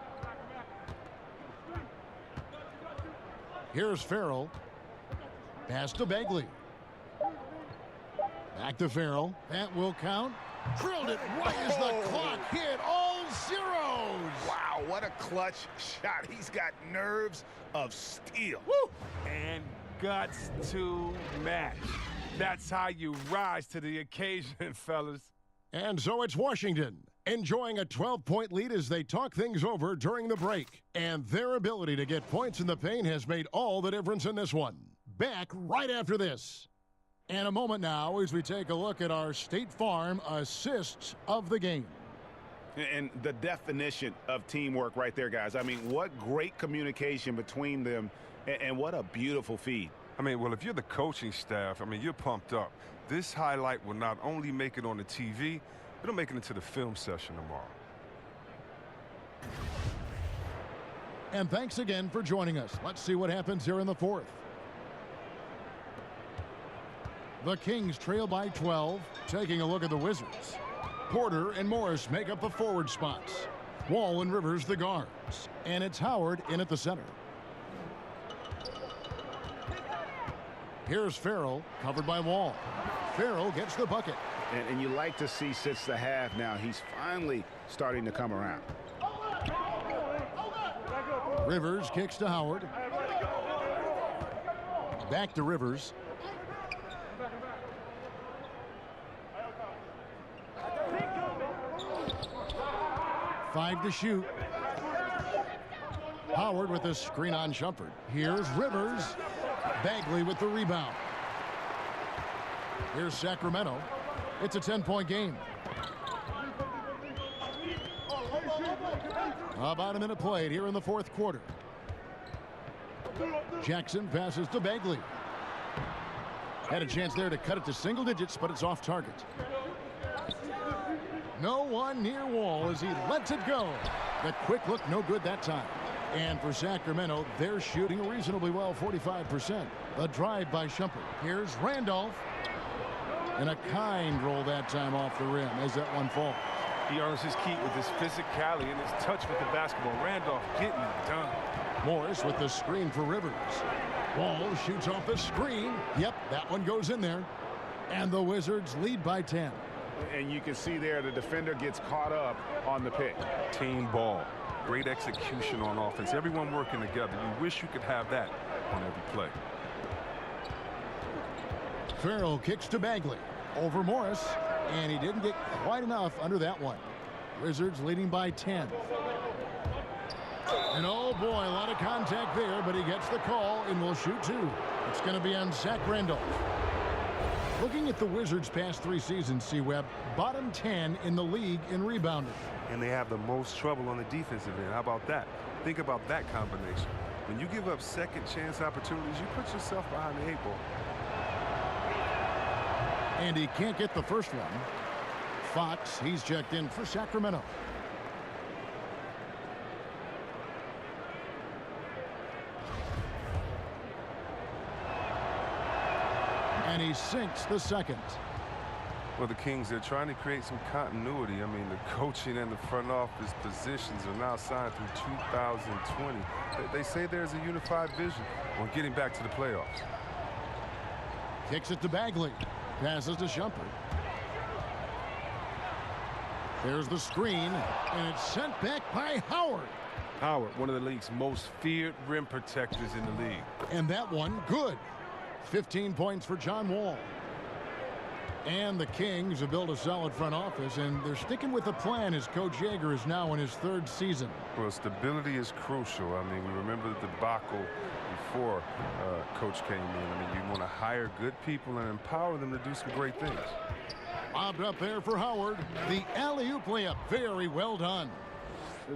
Here's Farrell. Pass to Bagley. Back to Farrell. That will count. Drilled it right as the clock hit all zeros. Wow, what a clutch shot. He's got nerves of steel. Woo! And guts to match. That's how you rise to the occasion, fellas. And so it's Washington, enjoying a 12-point lead as they talk things over during the break. And their ability to get points in the paint has made all the difference in this one. Back right after this. And a moment now as we take a look at our State Farm assists of the game. And the definition of teamwork right there, guys. I mean, what great communication between them, and what a beautiful feed. I mean, well, if you're the coaching staff, I mean, you're pumped up. This highlight will not only make it on the TV, it'll make it into the film session tomorrow. And thanks again for joining us. Let's see what happens here in the fourth. The Kings trail by 12. Taking a look at the Wizards. Porter and Morris make up the forward spots. Wall and Rivers the guards. And it's Howard in at the center. Here's Farrell, covered by Wall. Farrell gets the bucket. And you like to see since the half now, he's finally starting to come around. Rivers kicks to Howard. Back to Rivers. Five to shoot. Howard with a screen on Shumpert. Here's Rivers. Bagley with the rebound. Here's Sacramento. It's a 10-point game. About a minute played here in the fourth quarter. Jackson passes to Bagley. Had a chance there to cut it to single digits, but it's off target. No one near Wall as he lets it go. The quick look no good that time. And for Sacramento, they're shooting reasonably well, 45%. The drive by Shumpert. Here's Randolph. And a kind roll that time off the rim as that one falls. He earns his keep with his physicality and his touch with the basketball. Randolph getting it done. Morris with the screen for Rivers. Wall shoots off the screen. Yep, that one goes in there. And the Wizards lead by 10. And you can see there the defender gets caught up on the pick. Team ball. Great execution on offense. Everyone working together. You wish you could have that on every play. Farrell kicks to Bagley. Over Morris. And he didn't get quite enough under that one. Wizards leading by 10. And oh boy, a lot of contact there, but he gets the call and will shoot two. It's going to be on Zach Randolph. Looking at the Wizards' past 3 seasons, C-Web, bottom 10 in the league in rebounding. And they have the most trouble on the defensive end. How about that? Think about that combination. When you give up second chance opportunities, you put yourself behind the 8 ball. And he can't get the first one. Fox, he's checked in for Sacramento. And he sinks the second. Well, the Kings, they're trying to create some continuity. I mean, the coaching and the front office positions are now signed through 2020. They say there's a unified vision on getting back to the playoffs. Kicks it to Bagley. Passes to Shumpert. There's the screen, and it's sent back by Howard. Howard, one of the league's most feared rim protectors in the league. And that one, good. 15 points for John Wall. And the Kings have built a solid front office, and they're sticking with the plan as Coach Yeager is now in his 3rd season. Well, stability is crucial. I mean, we remember the debacle before Coach came in. I mean, you want to hire good people and empower them to do some great things. Bobbed up there for Howard. The alley-oop layup. Very well done.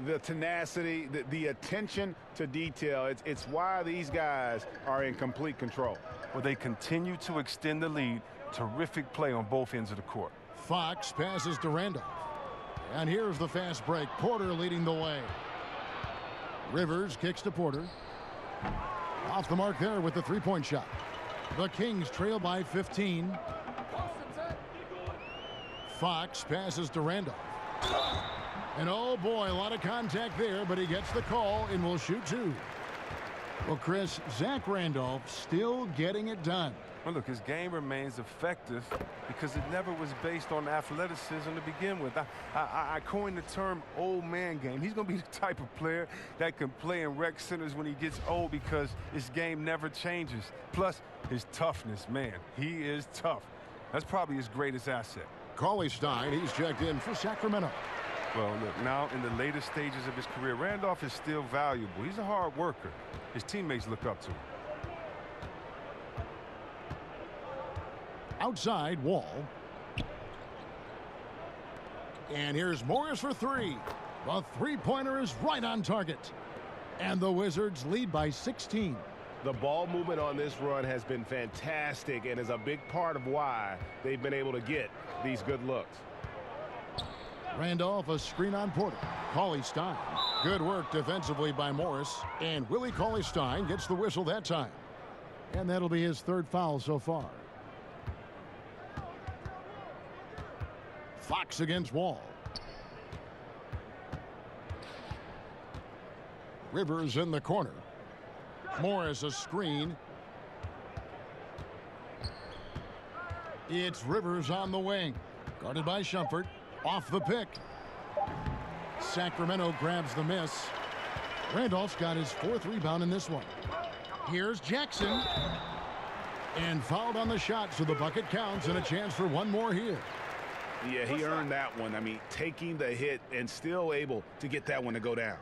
The tenacity, the attention to detail, it's why these guys are in complete control. Well, they continue to extend the lead. Terrific play on both ends of the court. Fox passes to Randolph. And here's the fast break. Porter leading the way. Rivers kicks to Porter. Off the mark there with the 3-point shot. The Kings trail by 15. Fox passes to Randolph. And oh boy, a lot of contact there, but he gets the call and will shoot two. Well, Chris, Zach Randolph still getting it done. Well, look, his game remains effective because it never was based on athleticism to begin with. I coined the term old man game. He's going to be the type of player that can play in rec centers when he gets old because his game never changes. Plus, his toughness, man, he is tough. That's probably his greatest asset. Cauley Stein, he's checked in for Sacramento. Well, look, now in the later stages of his career, Randolph is still valuable. He's a hard worker. His teammates look up to him. Outside, Wall. And here's Morris for three. The three-pointer is right on target. And the Wizards lead by 16. The ball movement on this run has been fantastic and is a big part of why they've been able to get these good looks. Randolph, a screen on Porter. Cauley Stein. Good work defensively by Morris. And Willie Cauley Stein gets the whistle that time. And that'll be his third foul so far. Fox against Wall. Rivers in the corner. Morris a screen. It's Rivers on the wing. Guarded by Shumpert. Off the pick. Sacramento grabs the miss. Randolph's got his fourth rebound in this one. Here's Jackson. And fouled on the shot, so the bucket counts and a chance for one more here. Yeah, he earned that one. I mean, taking the hit and still able to get that one to go down.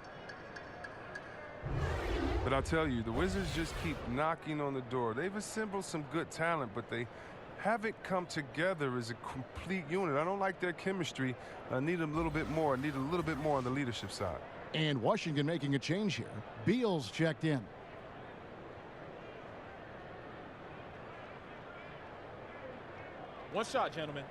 But I'll tell you, the Wizards just keep knocking on the door. They've assembled some good talent, but they haven't come together as a complete unit. I don't like their chemistry. I need a little bit more. I need a little bit more on the leadership side. And Washington making a change here. Beal's checked in. One shot, gentlemen.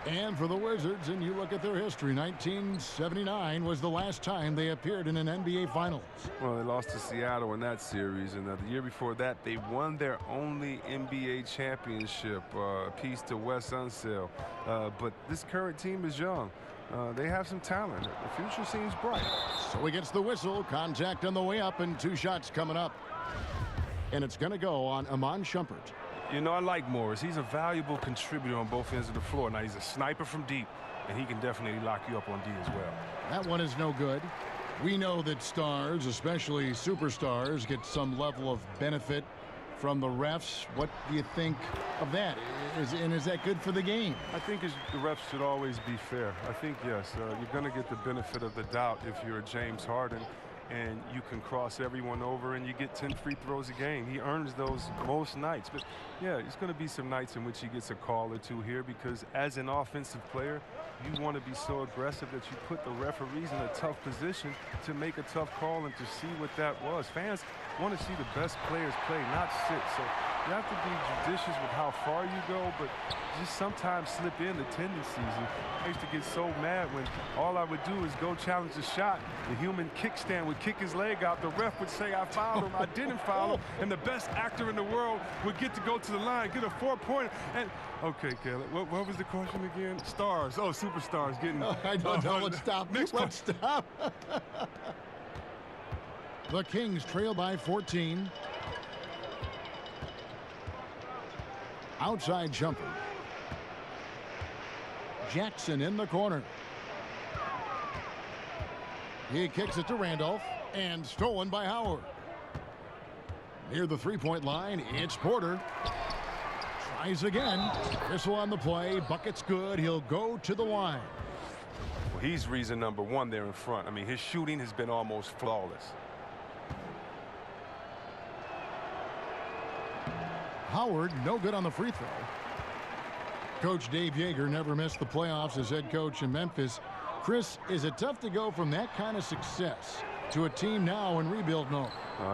And for the Wizards, and you look at their history, 1979 was the last time they appeared in an NBA Finals. Well, they lost to Seattle in that series, and the year before that, they won their only NBA championship, a piece to Wes Unseld. But this current team is young. They have some talent. The future seems bright. So he gets the whistle, contact on the way up, and two shots coming up. And it's going to go on Iman Shumpert. You know, I like Morris. He's a valuable contributor on both ends of the floor. Now, he's a sniper from deep, and he can definitely lock you up on D as well. That one is no good. We know that stars, especially superstars, get some level of benefit from the refs. What do you think of that? Is that good for the game? I think the refs should always be fair. I think, yes, you're going to get the benefit of the doubt if you're a James Harden and you can cross everyone over and you get 10 free throws a game. He earns those most nights. But, yeah, it's going to be some nights in which he gets a call or two here because as an offensive player, you want to be so aggressive that you put the referees in a tough position to make a tough call and to see what that was. Fans want to see the best players play, not sit. So you have to be judicious with how far you go, but just sometimes slip in the tendencies. I used to get so mad when all I would do is go challenge a shot. The human kickstand would kick his leg out. The ref would say I fouled him. I didn't foul him. And the best actor in the world would get to go to the line, get a 4-pointer. And okay, Caleb, what was the question again? Stars. Oh, superstars getting. I don't know. Let's stop. Let's stop. The Kings trail by 14. Outside jumper. Jackson in the corner. He kicks it to Randolph and stolen by Howard. Near the three-point line, it's Porter. Tries again. Whistle on the play. Bucket's good. He'll go to the line. Well, he's reason number one there in front. I mean, his shooting has been almost flawless. Howard, no good on the free throw. Coach Dave Yeager never missed the playoffs as head coach in Memphis. Chris, is it tough to go from that kind of success to a team now in rebuild mode?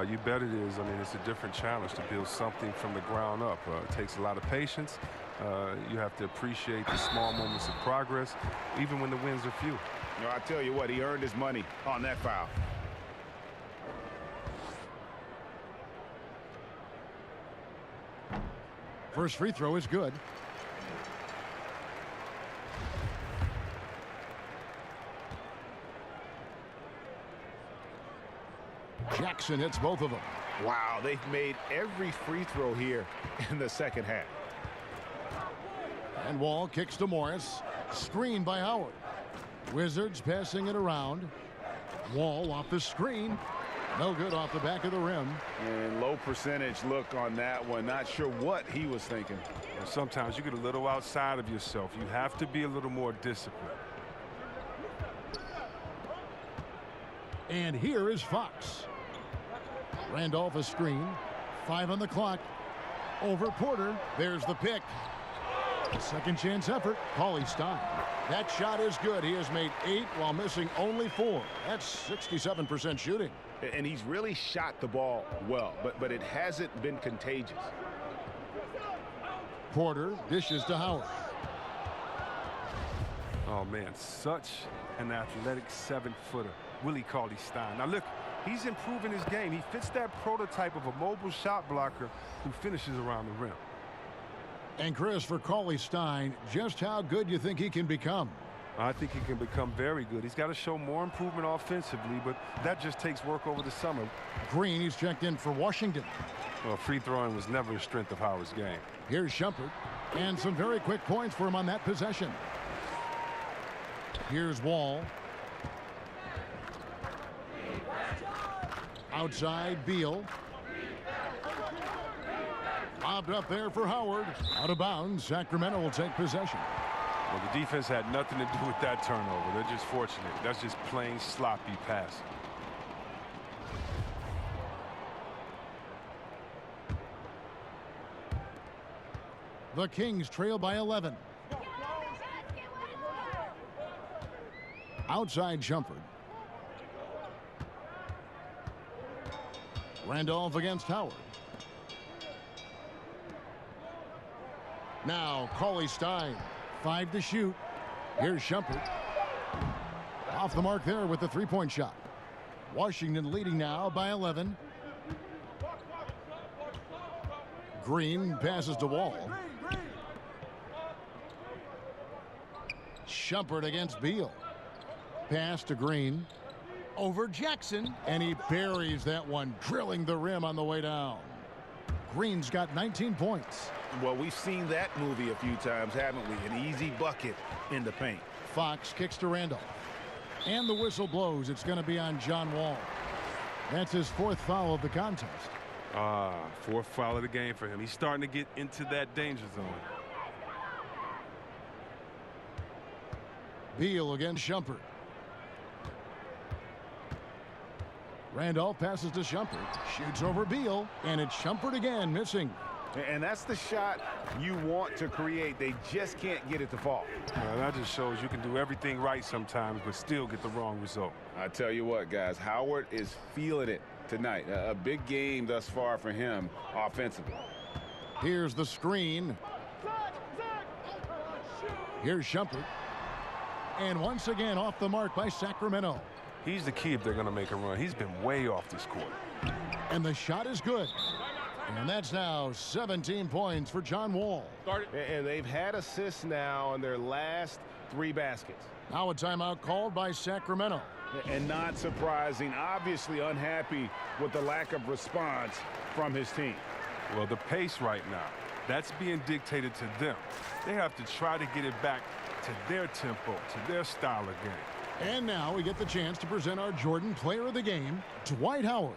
You bet it is. I mean, it's a different challenge to build something from the ground up. It takes a lot of patience. You have to appreciate the small moments of progress, even when the wins are few. You know, I tell you what, he earned his money on that foul. First free throw is good. Jackson hits both of them. Wow, they've made every free throw here in the second half. And Wall kicks to Morris. Screen by Howard. Wizards passing it around. Wall off the screen. No good off the back of the rim. And low percentage look on that one. Not sure what he was thinking. And sometimes you get a little outside of yourself. You have to be a little more disciplined. And here is Fox. Randolph a screen. 5 on the clock. Over Porter. There's the pick. Second chance effort. Cauley-Stein. That shot is good. He has made 8 while missing only 4. That's 67% shooting. And he's really shot the ball well, but it hasn't been contagious. Porter dishes to Howard. Oh, man, such an athletic 7-footer, Willie Cauley-Stein. Now, look, he's improving his game. He fits that prototype of a mobile shot blocker who finishes around the rim. And Chris, for Cauley-Stein, just how good you think he can become? I think he can become very good. He's got to show more improvement offensively, but that just takes work over the summer. Green, he's checked in for Washington. Well, free throwing was never a strength of Howard's game. Here's Shumpert, and some very quick points for him on that possession. Here's Wall. Outside, Beal. Lobbed up there for Howard. Out of bounds, Sacramento will take possession. Well, the defense had nothing to do with that turnover. They're just fortunate. That's just plain sloppy passing. The Kings trail by 11. Outside Shumpert. Randolph against Howard. Now Cauley-Stein. 5 to shoot. Here's Shumpert. Off the mark there with the three-point shot. Washington leading now by 11. Green passes to Wall. Shumpert against Beal. Pass to Green. Over Jackson. And he buries that one, drilling the rim on the way down. Green's got 19 points. Well, we've seen that movie a few times, haven't we? An easy bucket in the paint. Fox kicks to Randolph. And the whistle blows. It's going to be on John Wall. That's his 4th foul of the contest. 4th foul of the game for him. He's starting to get into that danger zone. Beal against Shumpert. Randolph passes to Shumpert. Shoots over Beal. And it's Shumpert again, missing. And that's the shot you want to create. They just can't get it to fall. That just shows you can do everything right sometimes, but still get the wrong result. I tell you what, guys, Howard is feeling it tonight. A big game thus far for him offensively. Here's the screen. Here's Shumpert. And once again off the mark by Sacramento. He's the key if they're going to make a run. He's been way off this court. And the shot is good. And that's now 17 points for John Wall. And they've had assists now on their last 3 baskets. Now a timeout called by Sacramento. And not surprising, obviously unhappy with the lack of response from his team. Well, the pace right now, that's being dictated to them. They have to try to get it back to their tempo, to their style of game. And now we get the chance to present our Jordan Player of the Game, Dwight Howard.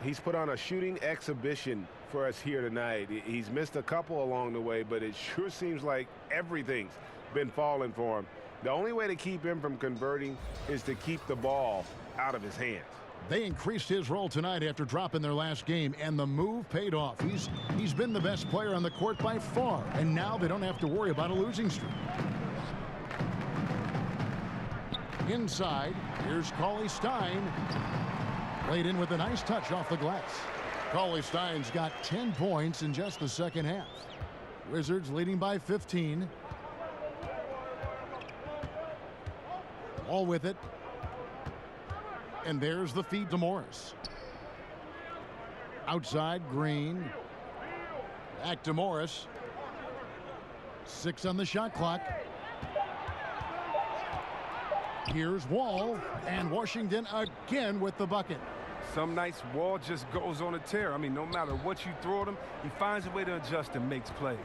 He's put on a shooting exhibition for us here tonight. He's missed a couple along the way, but it sure seems like everything's been falling for him. The only way to keep him from converting is to keep the ball out of his hands. They increased his role tonight after dropping their last game, and the move paid off. He's been the best player on the court by far, and now they don't have to worry about a losing streak. Inside, here's Cauley-Stein. Played in with a nice touch off the glass. Cauley-Stein's got 10 points in just the second half. Wizards leading by 15. All with it. And there's the feed to Morris. Outside, Green. Back to Morris. 6 on the shot clock. Here's Wall, and Washington again with the bucket. Some nights Wall just goes on a tear. I mean, no matter what you throw at him, he finds a way to adjust and makes plays.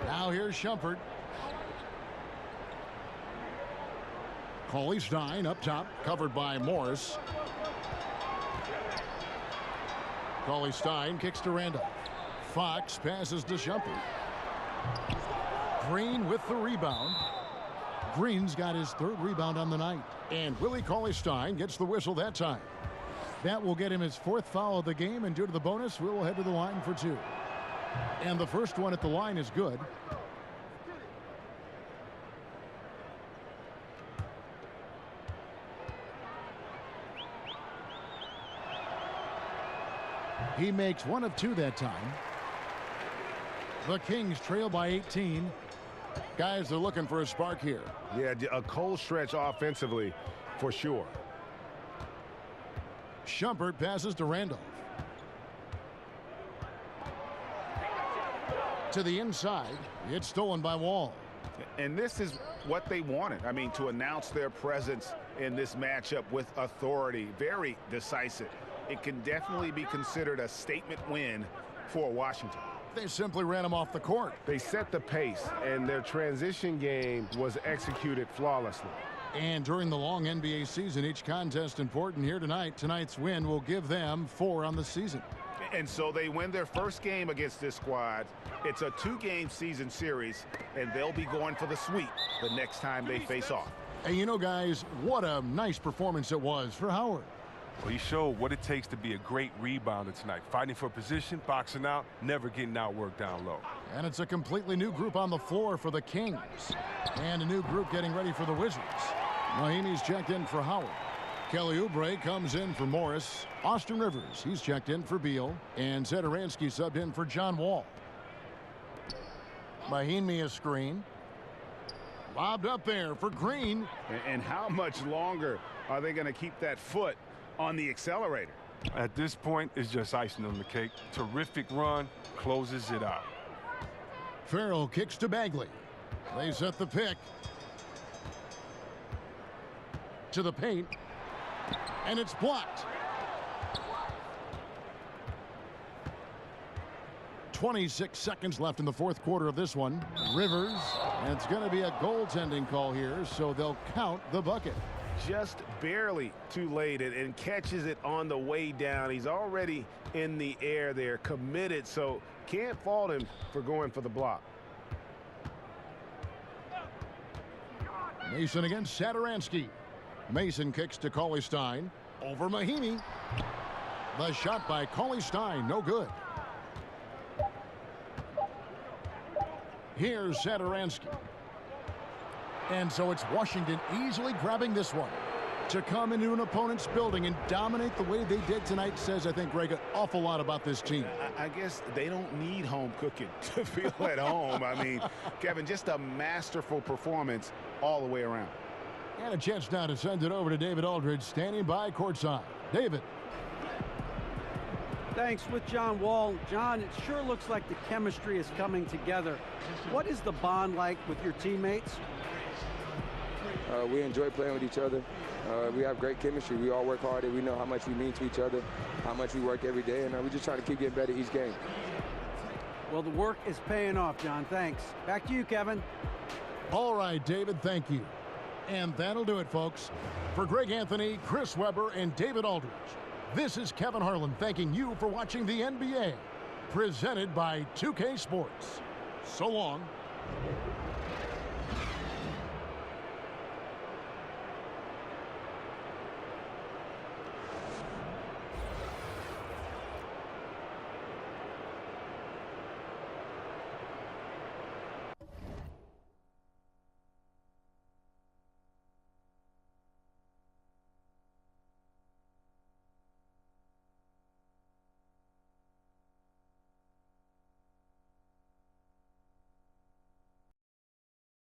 Now here's Shumpert. Cauley-Stein up top, covered by Morris. Cauley-Stein kicks to Randolph. Fox passes to Shumpert. Green with the rebound. Green's got his 3rd rebound on the night. And Willie Cauley-Stein gets the whistle that time. That will get him his 4th foul of the game, and due to the bonus, we will head to the line for 2. And the first one at the line is good. He makes 1 of 2 that time. The Kings trail by 18. Guys are looking for a spark here. Yeah, a cold stretch offensively for sure. Shumpert passes to Randolph. To the inside. It's stolen by Wall. And this is what they wanted. I mean, to announce their presence in this matchup with authority. Very decisive. It can definitely be considered a statement win for Washington. They simply ran him off the court. They set the pace, and their transition game was executed flawlessly. And during the long NBA season, each contest important here tonight. Tonight's win will give them 4 on the season. And so they win their first game against this squad. It's a 2-game season series, and they'll be going for the sweep the next time they face off. And you know, guys, what a nice performance it was for Howard. Well, he showed what it takes to be a great rebounder tonight. Fighting for position, boxing out, never getting outworked down low. And it's a completely new group on the floor for the Kings. And a new group getting ready for the Wizards. Mahinmi's checked in for Howard. Kelly Oubre comes in for Morris. Austin Rivers, he's checked in for Beal. And Satoransky subbed in for John Wall. Mahinmi a screen. Lobbed up there for Green. And how much longer are they going to keep that foot on the accelerator? At this point, it's just icing on the cake. Terrific run, closes it out. Farrell kicks to Bagley. They set the pick. To the paint. And it's blocked. 26 seconds left in the 4th quarter of this one. Rivers, and it's going to be a goaltending call here, so they'll count the bucket. Just barely too late and catches it on the way down. He's already in the air there, committed, so can't fault him for going for the block. Mason against Satoransky. Mason kicks to Cauley-Stein. Over Mahinmi. The shot by Cauley-Stein, no good. Here's Satoransky. And so it's Washington easily grabbing this one. To come into an opponent's building and dominate the way they did tonight says, I think, Greg, an awful lot about this team. I guess they don't need home cooking to feel at home. I mean, Kevin, just a masterful performance all the way around. And a chance now to send it over to David Aldridge, standing by courtside. David. Thanks. With John Wall. John, it sure looks like the chemistry is coming together. What is the bond like with your teammates? We enjoy playing with each other. We have great chemistry. We all work hard, and we know how much we mean to each other, how much we work every day, and we just try to keep getting better each game. Well, the work is paying off, John. Thanks. Back to you, Kevin. All right, David, thank you. And that'll do it, folks. For Greg Anthony, Chris Webber, and David Aldridge, this is Kevin Harlan thanking you for watching the NBA, presented by 2K Sports. So long.